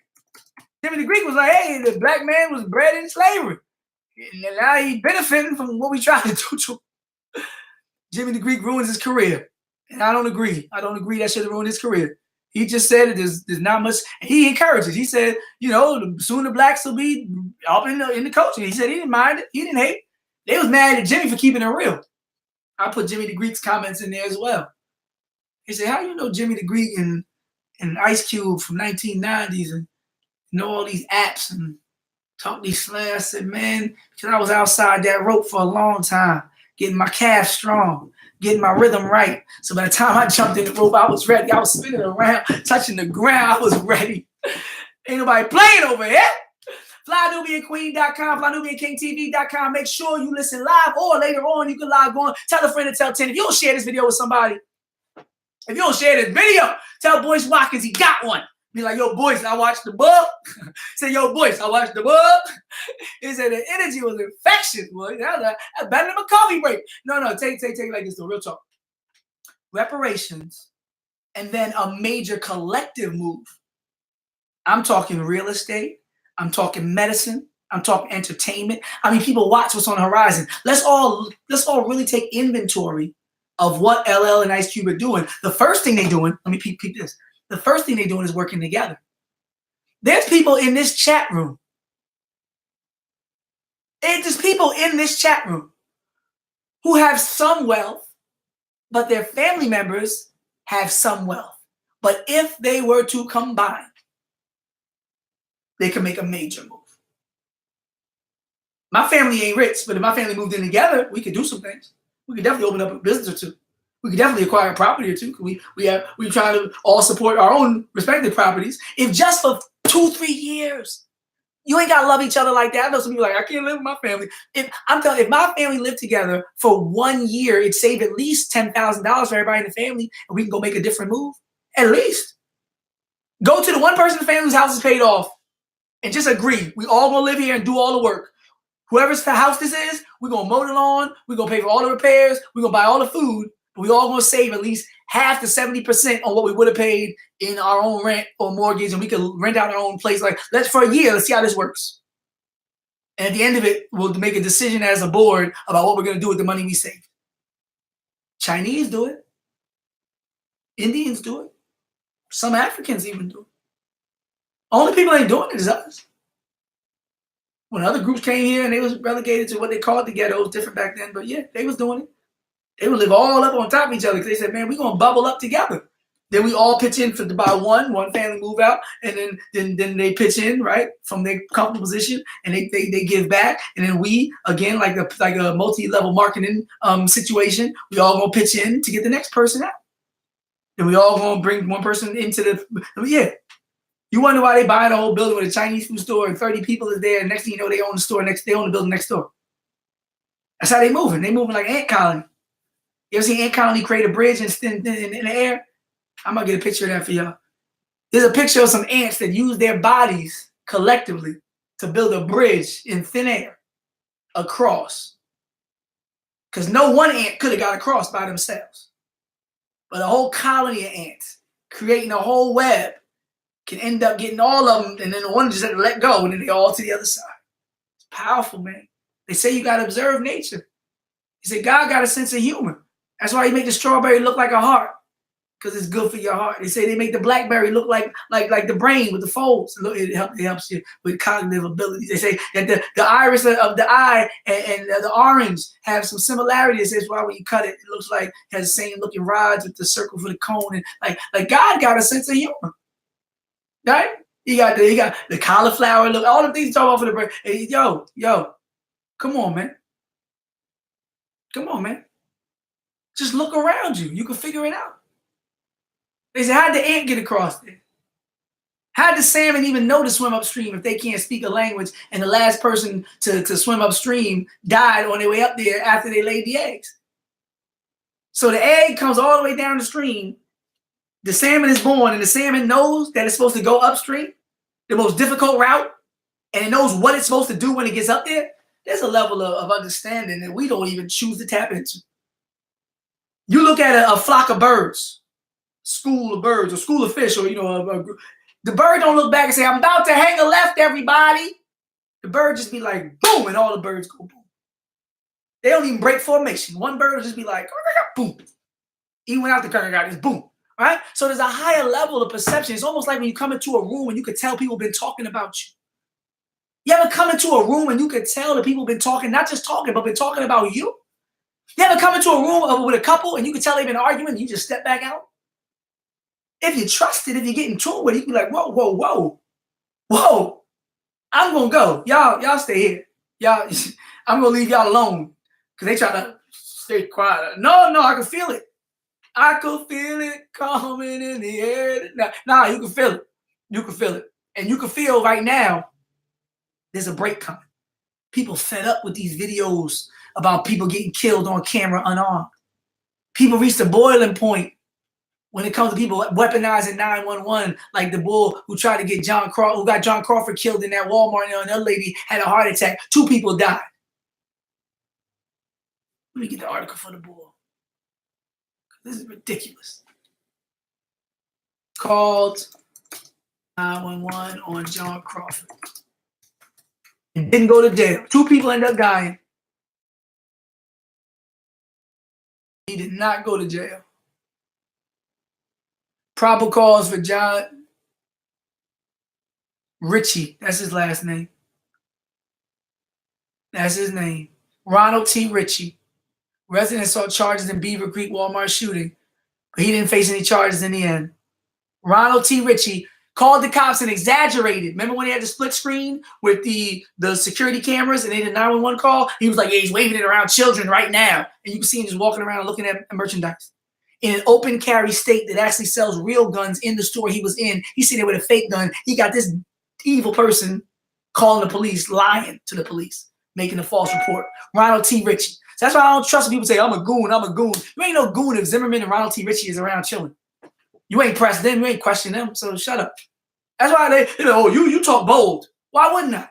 Jimmy the Greek was like, hey, the black man was bred in slavery. And now he's benefiting from what we tried to do to him. Jimmy the Greek ruins his career. And I don't agree. That should have ruined his career. He just said that there's not much. And he encourages. He said, soon the blacks will be up in the coaching. He said he didn't mind it. He didn't hate. They was mad at Jimmy for keeping it real. I put Jimmy the Greek's comments in there as well. He said, how you know Jimmy the Greek and Ice Cube from 1990s and know all these apps and talk these slams? I said, man, because I was outside that rope for a long time, getting my calf strong, getting my rhythm right. So by the time I jumped in the rope, I was ready. I was spinning around, touching the ground. I was ready. Ain't nobody playing over here. FlyNubianQueen.com, FlyNubianKingTV.com. Make sure you listen live, or later on you can log on. Tell a friend to tell 10. If you don't share this video with somebody, if you don't share this video, tell Boyce Watkins he got one. Be like, yo, Boyce, I watched the bug. Say, yo, Boyce, I watched the bug. He said the energy was infectious, boy. That's better than a coffee break. No, take it like this, though. Real talk. Reparations, and then a major collective move. I'm talking real estate. I'm talking medicine. I'm talking entertainment. I mean, people watch what's on the horizon. Let's all really take inventory of what LL and Ice Cube are doing. The first thing they're doing, let me peep this. The first thing they're doing is working together. There's people in this chat room. There's people in this chat room who have some wealth, but their family members have some wealth. But if they were to combine, they can make a major move. My family ain't rich, but if my family moved in together, we could do some things. We could definitely open up a business or two. We could definitely acquire a property or two. We try to all support our own respective properties. If just for 2-3 years, you ain't gotta love each other like that. I know some people like, I can't live with my family. If my family lived together for 1 year, it'd save at least $10,000 for everybody in the family, and we can go make a different move. At least. Go to the one person in the family whose house is paid off and just agree. We all gonna live here and do all the work. Whoever's house this is, we're gonna mow the lawn, we're gonna pay for all the repairs, we're gonna buy all the food, but we all gonna save at least half to 70% on what we would have paid in our own rent or mortgage, and we can rent out our own place. Like, for a year, let's see how this works. And at the end of it, we'll make a decision as a board about what we're gonna do with the money we save. Chinese do it. Indians do it. Some Africans even do it. Only people ain't doing it is us. When other groups came here and they was relegated to what they called the ghetto, it was different back then, but yeah, they was doing it. They would live all up on top of each other because they said, man, we're going to bubble up together. Then we all pitch in to buy one family move out, and then they pitch in, right, from their comfortable position, and they give back. And then we, again, like a multi-level marketing situation, we all going to pitch in to get the next person out. Then we all going to bring one person into yeah. You wonder why they buy the whole building with a Chinese food store and 30 people is there, and next thing you know, they own the store they own the building next door. That's how they moving. They moving like ant colony. You ever seen ant colony create a bridge in the air? I'm gonna get a picture of that for y'all. There's a picture of some ants that use their bodies collectively to build a bridge in thin air across. Because no one ant could have got across by themselves. But a whole colony of ants creating a whole web can end up getting all of them, and then the one just had to let go, and then they all to the other side. It's powerful, man. They say you got to observe nature. He said God got a sense of humor. That's why he make the strawberry look like a heart, because it's good for your heart. They say they make the blackberry look like the brain with the folds. Look, it helps you with cognitive abilities. They say that the iris of the eye and the orange have some similarities. That's why when you cut it, it looks like it has the same looking rods with the circle for the cone. And like God got a sense of humor. Right? He got the cauliflower look, all the things talk about for the brain. Hey, yo, come on, man. Come on, man. Just look around you. You can figure it out. They said, how'd the ant get across there? How'd the salmon even know to swim upstream if they can't speak a language and the last person to swim upstream died on their way up there after they laid the eggs? So the egg comes all the way down the stream. The salmon is born, and the salmon knows that it's supposed to go upstream, the most difficult route, and it knows what it's supposed to do when it gets up there. There's a level of understanding that we don't even choose to tap into. You look at a flock of birds, school of birds, or school of fish, or the bird don't look back and say, I'm about to hang a left, everybody. The bird just be like, boom, and all the birds go boom. They don't even break formation. One bird will just be like, boom. Even without the just boom. Right? So there's a higher level of perception. It's almost like when you come into a room and you could tell people been talking about you. You ever come into a room and you could tell that people been talking, not just talking, but been talking about you? You ever come into a room with a couple and you could tell they've been arguing and you just step back out? If you trust it, if you get in tune with it, you can be like, whoa. I'm going to go. Y'all stay here. I'm going to leave y'all alone. Because they try to Stay quiet. No, I can feel it. I could feel it coming in the air. Nah, you can feel it. You can feel it. And you can feel right now there's a break coming. People fed up with these videos about people getting killed on camera unarmed. People reached a boiling point when it comes to people weaponizing 911, like the bull who tried to get who got John Crawford killed in that Walmart, and another lady had a heart attack. 2 people died. Let me get the article for the bull. This is ridiculous. Called 911 on John Crawford. And didn't go to jail. 2 people ended up dying. He did not go to jail. Probable cause for John Ritchie. That's his last name. That's his name. Ronald T. Ritchie. Residents sought charges in Beaver Creek Walmart shooting, but he didn't face any charges in the end. Ronald T. Ritchie called the cops and exaggerated. Remember when he had the split screen with the security cameras and they did a 911 call? He was like, yeah, he's waving it around children right now. And you can see him just walking around and looking at merchandise. In an open carry state that actually sells real guns in the store he was in, he's sitting there with a fake gun. He got this evil person calling the police, lying to the police, making a false report. Ronald T. Ritchie. So that's why I don't trust when people say, I'm a goon. You ain't no goon if Zimmerman and Ronald T. Ritchie is around chilling. You ain't pressed them. You ain't questioning them. So shut up. That's why you talk bold. Why wouldn't I?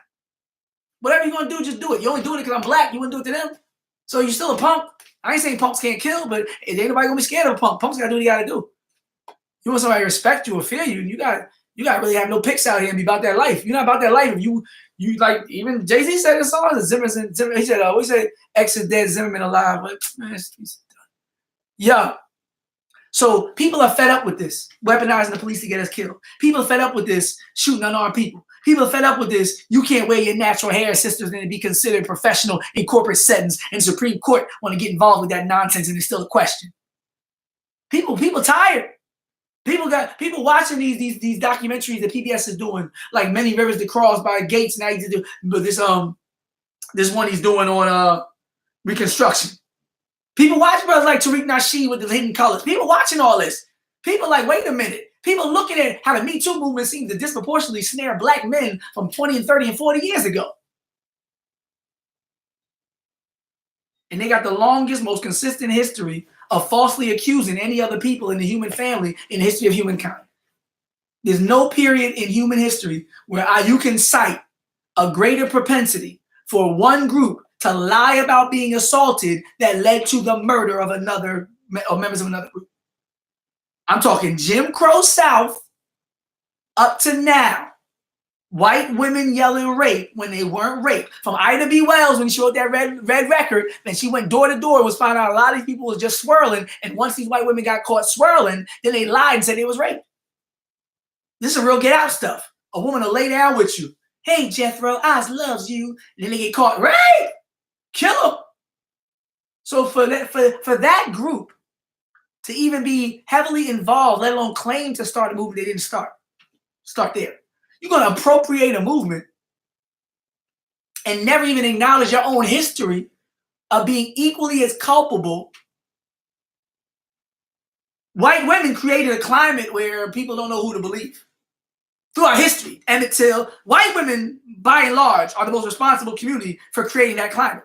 Whatever you're going to do, just do it. You only doing it because I'm black. You wouldn't do it to them. So you're still a punk. I ain't saying punks can't kill, but ain't nobody going to be scared of a punk. Punks got to do what you got to do. You want somebody to respect you or fear you, you got to really have no pics out here and be about that life. You're not about that life. If you like, even Jay-Z said in songs, Zimmerman, he said, we say X is dead, Zimmerman alive. But man, yeah. So people are fed up with this, weaponizing the police to get us killed. People are fed up with this, shooting unarmed people. People are fed up with this. You can't wear your natural hair, sisters, and be considered professional in corporate settings. And Supreme Court want to get involved with that nonsense, and it's still a question. People tired. People watching these documentaries that PBS is doing, like Many Rivers to Cross by Gates. Now he's doing this one he's doing on Reconstruction. People watch brothers like Tariq Nasheed with the hidden colors. People watching all this. People like, wait a minute. People looking at how the Me Too movement seems to disproportionately snare black men from 20 and 30 and 40 years ago. And they got the longest, most consistent history of falsely accusing any other people in the human family in the history of humankind. There's no period in human history where you can cite a greater propensity for one group to lie about being assaulted that led to the murder of another or members of another group. I'm talking Jim Crow South up to now. White women yelling rape when they weren't raped. From Ida B. Wells when she wrote that red record, then she went door to door and was finding out a lot of these people was just swirling. And once these white women got caught swirling, then they lied and said they was raped. This is real get out stuff. A woman will lay down with you. Hey, Jethro, Oz loves you. And then they get caught, right? Kill them. So for that group to even be heavily involved, let alone claim to start a movement they didn't start. Start there. You're going to appropriate a movement and never even acknowledge your own history of being equally as culpable. White women created a climate where people don't know who to believe. Through our history, Emmett Till, white women, by and large, are the most responsible community for creating that climate.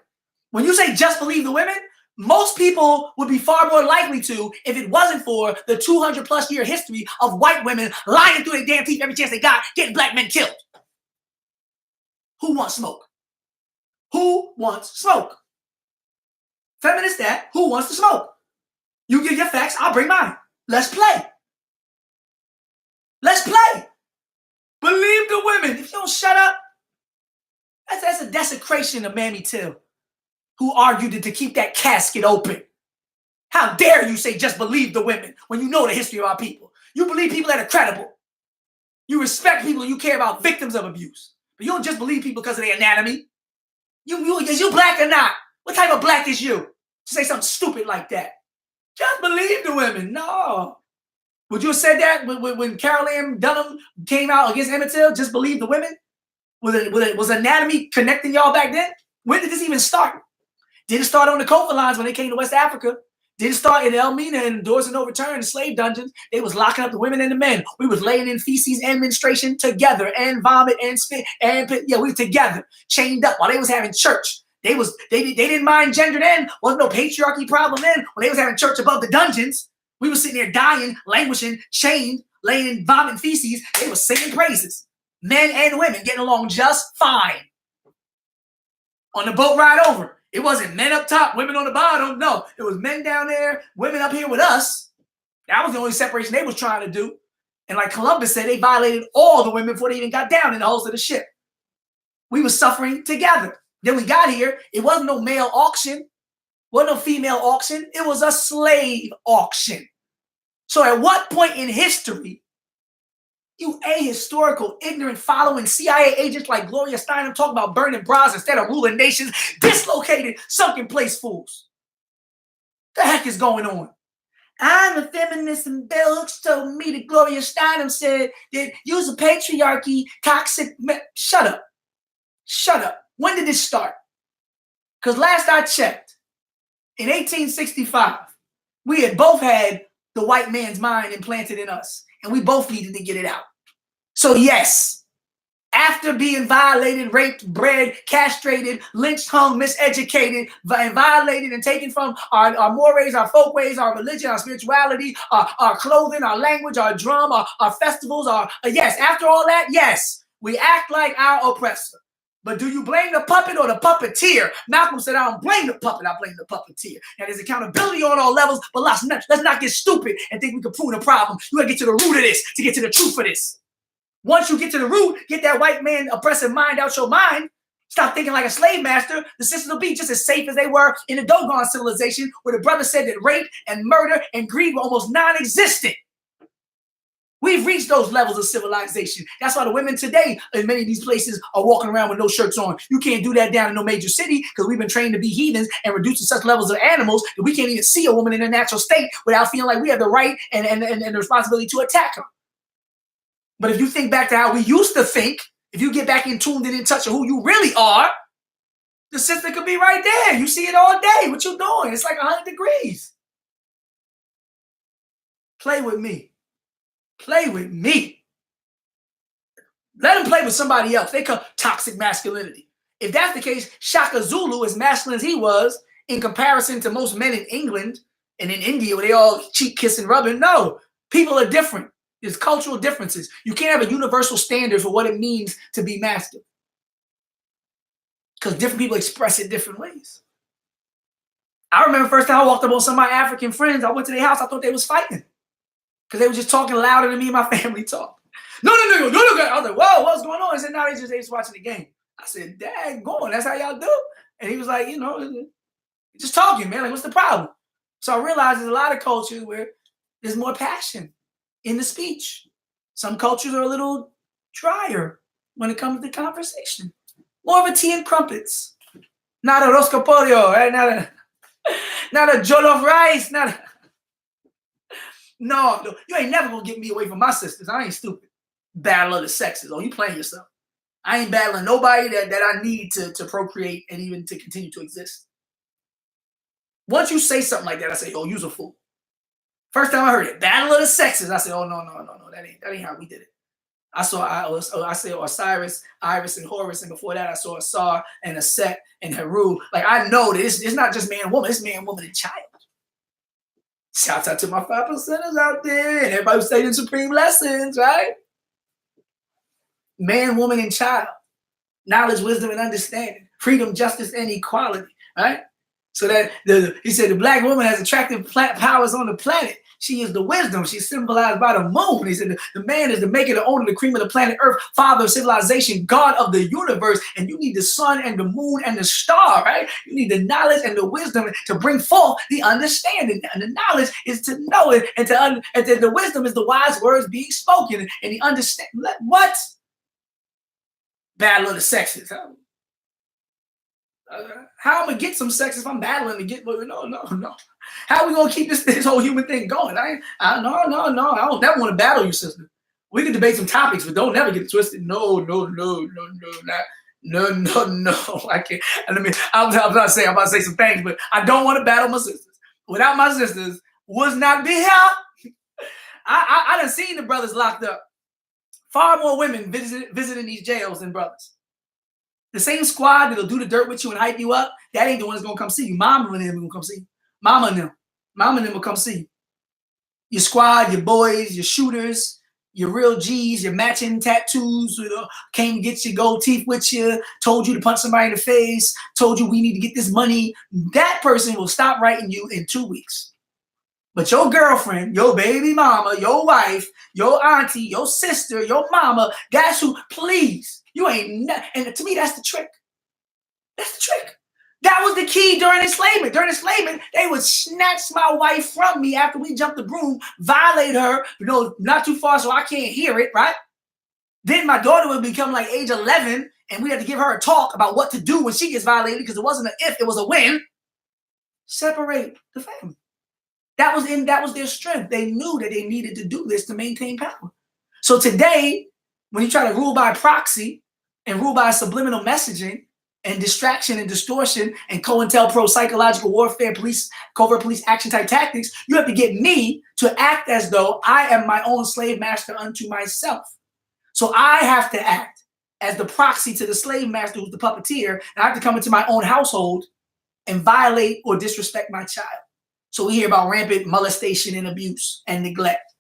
When you say just believe the women, most people would be far more likely to if it wasn't for the 200 plus year history of white women lying through their damn teeth every chance they got, getting black men killed. Who wants smoke? Who wants smoke? Feminist that, who wants to smoke? You give your facts, I'll bring mine. Let's play. Let's play. Believe the women. If you don't shut up, that's a desecration of Mammy Till, who argued to keep that casket open. How dare you say just believe the women when you know the history of our people? You believe people that are credible. You respect people and you care about victims of abuse. But you don't just believe people because of their anatomy. Is you black or not? What type of black is you? To say something stupid like that. Just believe the women. No. Would you have said that when Carol Ann Dunham came out against Emmett Till? Just believe the women? Was anatomy connecting y'all back then? When did this even start? Didn't start on the Kofa lines when they came to West Africa. Didn't start in Elmina and Doors of No Return and slave dungeons. They was locking up the women and the men. We was laying in feces and menstruation together, and vomit and spit and we were together, chained up while they was having church. They didn't mind gender then. Wasn't no patriarchy problem then. When they was having church above the dungeons, we was sitting there dying, languishing, chained, laying in vomit and feces. They was singing praises. Men and women getting along just fine. On the boat ride over. It wasn't men up top, women on the bottom. No, it was men down there, women up here with us. That was the only separation they was trying to do. And like Columbus said, they violated all the women before they even got down in the hulls of the ship. We were suffering together. Then we got here. It wasn't no male auction. Wasn't no female auction. It was a slave auction. So at what point in history, you ahistorical, ignorant, following CIA agents like Gloria Steinem talk about burning bras instead of ruling nations, dislocated, sunken place fools. The heck is going on? I'm a feminist and Bell Hooks told me that Gloria Steinem said that use a patriarchy, toxic. Shut up. Shut up. When did this start? Because last I checked, in 1865, we had both had the white man's mind implanted in us, and we both needed to get it out. So yes, after being violated, raped, bred, castrated, lynched, hung, miseducated, and violated and taken from our mores, our folk ways, our religion, our spirituality, our clothing, our language, our drum, our festivals, yes, after all that, yes, we act like our oppressor. But do you blame the puppet or the puppeteer? Malcolm said, I don't blame the puppet, I blame the puppeteer. Now there's accountability on all levels, but let's not get stupid and think we can prove the problem. You gotta get to the root of this to get to the truth of this. Once you get to the root, get that white man oppressive mind out your mind, stop thinking like a slave master, the systems will be just as safe as they were in the Dogon civilization, where the brother said that rape and murder and greed were almost non-existent. We've reached those levels of civilization. That's why the women today in many of these places are walking around with no shirts on. You can't do that down in no major city because we've been trained to be heathens and reduced to such levels of animals that we can't even see a woman in a natural state without feeling like we have the right and the responsibility to attack her. But if you think back to how we used to think, if you get back in tuned and in touch with who you really are, the sister could be right there. You see it all day. What you doing? It's like 100 degrees. Play with me. Play with me. Let them play with somebody else. They call toxic masculinity. If that's the case, Shaka Zulu, as masculine as he was, in comparison to most men in England and in India, where they all cheek kissing, rubbing. No, people are different. There's cultural differences. You can't have a universal standard for what it means to be masculine, because different people express it different ways. I remember the first time I walked up on some of my African friends, I went to their house, I thought they was fighting because they were just talking louder than me and my family talk. No. I was like, whoa, what's going on? He said, no, they just watching the game. I said, dang, going, that's how y'all do? And he was like, just talking, man. Like, what's the problem? So I realized there's a lot of cultures where there's more passion in the speech. Some cultures are a little drier when it comes to conversation. More of a tea and crumpets. Not a roscopodio, right? Not a jollof rice. No, you ain't never gonna get me away from my sisters. I ain't stupid. Battle of the sexes. Oh, you playing yourself. I ain't battling nobody that I need to procreate and even to continue to exist. Once you say something like that, I say, oh, you's a fool. First time I heard it, battle of the sexes. I said, oh, no. That ain't how we did it. I said Osiris, Iris, and Horus, and before that I saw Asar and Aset and Heru. Like, I know that it's not just man and woman, it's man, woman, and child. Shouts out to my 5%ers out there and everybody who's studying supreme lessons, right? Man, woman, and child. Knowledge, wisdom, and understanding. Freedom, justice, and equality, right? So that he said the black woman has attractive powers on the planet. She is the wisdom. She's symbolized by the moon. He said the man is the maker, the owner, the cream of the planet Earth, father of civilization, God of the universe. And you need the sun and the moon and the star, right? You need the knowledge and the wisdom to bring forth the understanding. And the knowledge is to know it, and the wisdom is the wise words being spoken, and the understanding. What? Battle of the sexes. Huh? How am I gonna get some sex if I'm battling to get? No. How are we gonna keep this whole human thing going? No. I don't never want to battle you, sister. We can debate some topics, but don't never get it twisted. No. No, no, no. I can't. And I'm about to say some things, but I don't want to battle my sisters. Without my sisters, was not be here. I done seen the brothers locked up. Far more women visiting these jails than brothers. The same squad that'll do the dirt with you and hype you up, that ain't the one that's gonna come see you. Mama and them gonna come see you. Mama and them will come see you. Your squad, your boys, your shooters, your real G's, your matching tattoos, came to get your gold teeth with you, told you to punch somebody in the face, told you we need to get this money. That person will stop writing you in 2 weeks. But your girlfriend, your baby mama, your wife, your auntie, your sister, your mama, that's who, please, you ain't, and to me, that's the trick. That's the trick. That was the key during enslavement. During enslavement, they would snatch my wife from me after we jumped the broom, violate her, not too far so I can't hear it, right? Then my daughter would become like age 11, and we had to give her a talk about what to do when she gets violated, because it wasn't an if, it was a when. Separate the family. That was their strength. They knew that they needed to do this to maintain power. So today, when you try to rule by proxy and rule by subliminal messaging and distraction and distortion and COINTELPRO psychological warfare, covert police action type tactics, you have to get me to act as though I am my own slave master unto myself. So I have to act as the proxy to the slave master who's the puppeteer, and I have to come into my own household and violate or disrespect my child. So we hear about rampant molestation and abuse and neglect.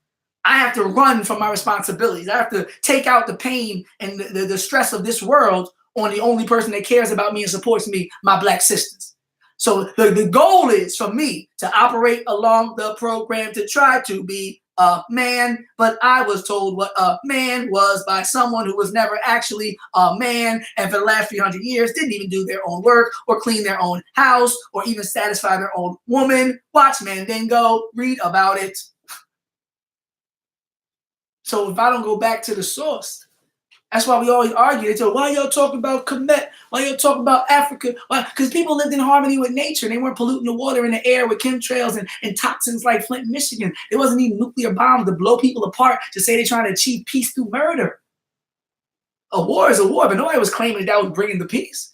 I have to run from my responsibilities. I have to take out the pain and the stress of this world on the only person that cares about me and supports me, my black sisters. So the goal is for me to operate along the program to try to be a man, but I was told what a man was by someone who was never actually a man, and for the last 300 years didn't even do their own work or clean their own house or even satisfy their own woman. Watch Mandingo, read about it. So if I don't go back to the source, that's why we always argue. They say, why y'all talking about Kemet? Why y'all talking about Africa? Because people lived in harmony with nature. And they weren't polluting the water and the air with chemtrails and toxins like Flint, Michigan. There wasn't even nuclear bombs to blow people apart to say they're trying to achieve peace through murder. A war is a war, but nobody was claiming that was bringing the peace.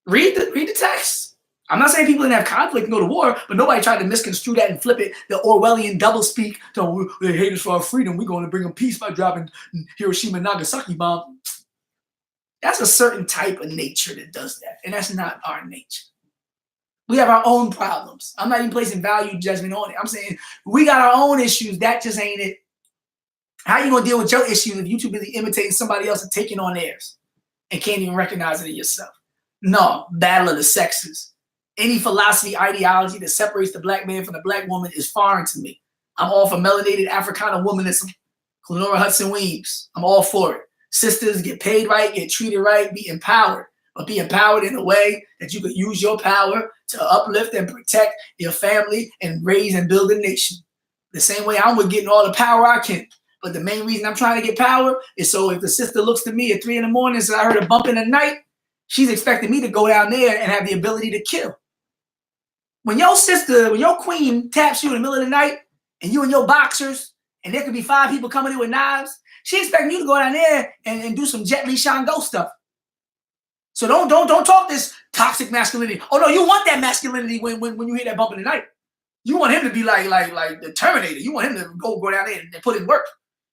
Read the text. I'm not saying people didn't have conflict and go to war, but nobody tried to misconstrue that and flip it, the Orwellian doublespeak. So they hate us for our freedom. We're going to bring them peace by dropping Hiroshima and Nagasaki bomb. That's a certain type of nature that does that, and that's not our nature. We have our own problems. I'm not even placing value judgment on it. I'm saying we got our own issues. That just ain't it. How you going to deal with your issues if you too busy imitating somebody else and taking on theirs and can't even recognize it in yourself? No, battle of the sexes. Any philosophy, ideology that separates the black man from the black woman is foreign to me. I'm all for melanated Africana womanism. Clenora Hudson Weems. I'm all for it. Sisters, get paid right, get treated right, be empowered. But be empowered in a way that you could use your power to uplift and protect your family and raise and build a nation. The same way I'm with getting all the power I can. But the main reason I'm trying to get power is so if the sister looks to me at 3 a.m. and says, I heard a bump in the night, she's expecting me to go down there and have the ability to kill. When your sister, when your queen taps you in the middle of the night and you and your boxers, and there could be 5 people coming in with knives, she expecting you to go down there and do some Jet Li Shango stuff. So don't talk this toxic masculinity. Oh no, you want that masculinity when you hear that bump in the night. You want him to be like the Terminator. You want him to go down there and put in work.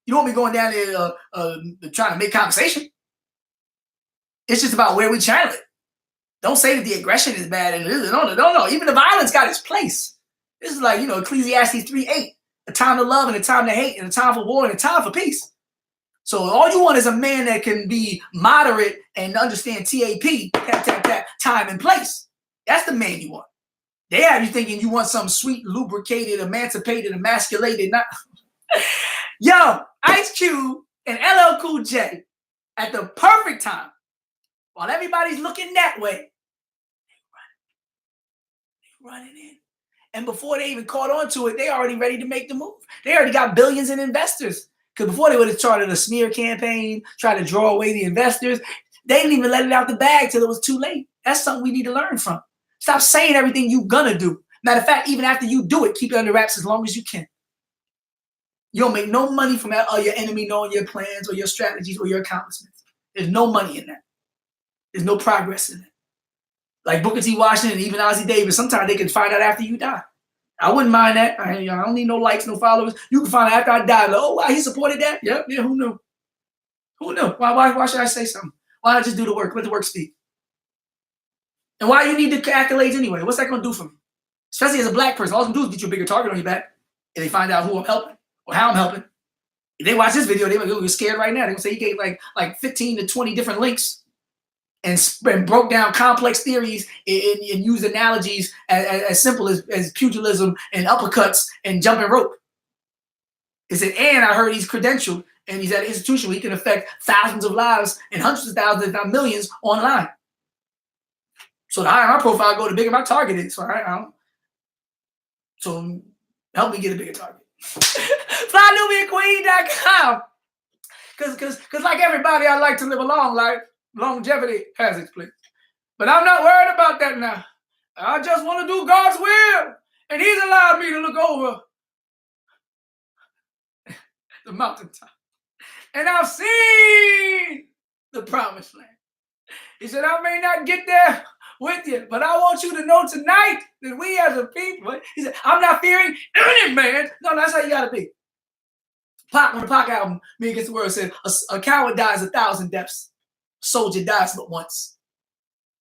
You don't want me going down there trying to make conversation. It's just about where we channel it. Don't say that the aggression is bad. And no. Even the violence got its place. This is like, Ecclesiastes 3:8. A time to love and a time to hate and a time for war and a time for peace. So all you want is a man that can be moderate and understand TAP, time and place. That's the man you want. They have you thinking you want some sweet, lubricated, emancipated, emasculated. Not Yo, Ice Cube and LL Cool J at the perfect time, while everybody's looking that way, they running in. And before they even caught on to it, they already ready to make the move. They already got billions in investors. Because before they would have started a smear campaign, try to draw away the investors, they didn't even let it out the bag till it was too late. That's something we need to learn from. Stop saying everything you're gonna do. Matter of fact, even after you do it, keep it under wraps as long as you can. You don't make no money from your enemy knowing your plans or your strategies or your accomplishments. There's no money in that. There's no progress in it. Like Booker T. Washington and even Ozzie Davis, sometimes they can find out after you die. I wouldn't mind that. I don't need no likes, no followers. You can find out after I die. Like, oh, wow, he supported that? Yep, yeah, who knew? Who knew? Why should I say something? Why not just do the work? Let the work speak. And why you need the accolades anyway? What's that going to do for me? Especially as a black person. All it's going to do is get you a bigger target on your back. And they find out who I'm helping or how I'm helping. If they watch this video, they're going to be scared right now. They're going to say he gave like 15 to 20 different links and broke down complex theories and used analogies as simple as pugilism and uppercuts and jumping rope. It said, and I heard he's credentialed and he's at an institution where he can affect thousands of lives and hundreds of thousands, if not millions, online. So the higher my profile go, the bigger my target is. So help me get a bigger target. FlyNubianQueen.com. Because like everybody, I like to live a long life. Longevity has its place. But I'm not worried about that now. I just want to do God's will. And he's allowed me to look over the mountaintop. And I've seen the promised land. He said, I may not get there with you, but I want you to know tonight that we as a people, he said, I'm not fearing any man. No, that's how you got to be. Pac, when the Pac album, Me Against the World, said, a coward dies 1,000 deaths. Soldier dies but once.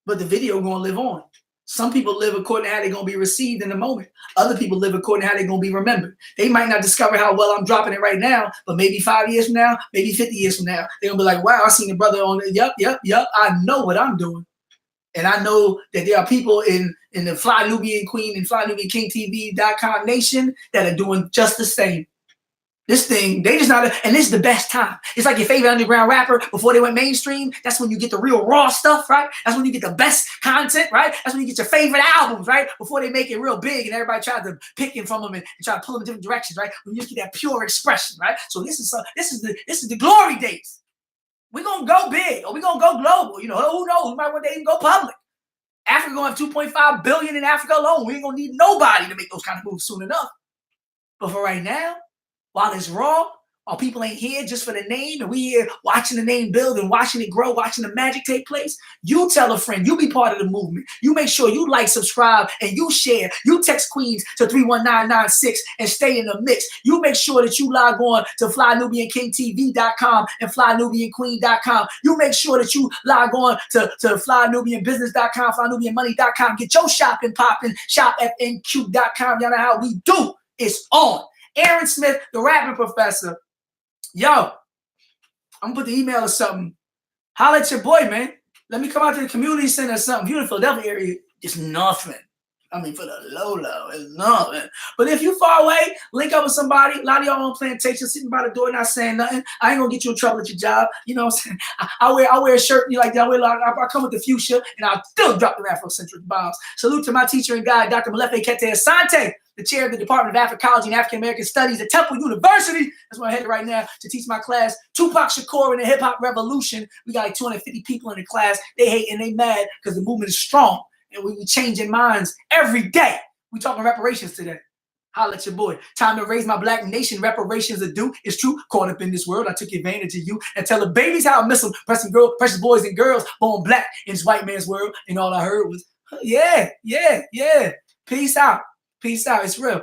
But the video going to live on. Some people live according to how they're going to be received in the moment. Other people live according to how they're going to be remembered. They might not discover how well I'm dropping it right now, but maybe 5 years from now, maybe 50 years from now, they're going to be like, wow, I seen the brother on the, yep. I know what I'm doing. And I know that there are people in the Fly Nubian Queen and FlyNubianKingTV.com nation that are doing just the same. This thing, they just not, and this is the best time. It's like your favorite underground rapper before they went mainstream. That's when you get the real raw stuff, right? That's when you get the best content, right? That's when you get your favorite albums, right? Before they make it real big and everybody tries to pick in from them and try to pull them in different directions, right? When you just get that pure expression, right? So this is the glory days. We're gonna go big or we're gonna go global. You know, who knows? We might one day even go public. Africa gonna have 2.5 billion in Africa alone. We ain't gonna need nobody to make those kind of moves soon enough. But for right now, while it's raw, our people ain't here just for the name, and we here watching the name build and watching it grow, watching the magic take place. You tell a friend, you be part of the movement. You make sure you like, subscribe, and you share. You text Queens to 31996 and stay in the mix. You make sure that you log on to FlyNubianKingTV.com and FlyNubianQueen.com. You make sure that you log on to FlyNubianBusiness.com, FlyNubianMoney.com. Get your shopping popping, ShopFNQ.com. Y'all know how we do. It's on. Aaron Smith, the rapping professor. Yo, I'm gonna put the email or something. Holla at your boy, man. Let me come out to the community center or something. If you're in the Philadelphia area, it's nothing. I mean, for the low, it's nothing. But if you far away, link up with somebody. A lot of y'all on plantation sitting by the door not saying nothing. I ain't gonna get you in trouble at your job. You know what I'm saying? I wear a shirt you like that. I come with the fuchsia, and I'll still drop the Afrocentric bombs. Salute to my teacher and guide, Dr. Molefe Kete Asante, the chair of the Department of Africology and African American Studies at Temple University. That's where I'm headed right now to teach my class, Tupac Shakur and the Hip Hop Revolution. We got like 250 people in the class. They hate and they mad because the movement is strong. And we changing minds every day. We talking reparations today. Holla at your boy. Time to raise my black nation. Reparations are due. It's true. Caught up in this world, I took advantage of you. And tell the babies how I miss them. Precious boys and girls born black in this white man's world. And all I heard was, yeah. Peace out. Peace out. It's real.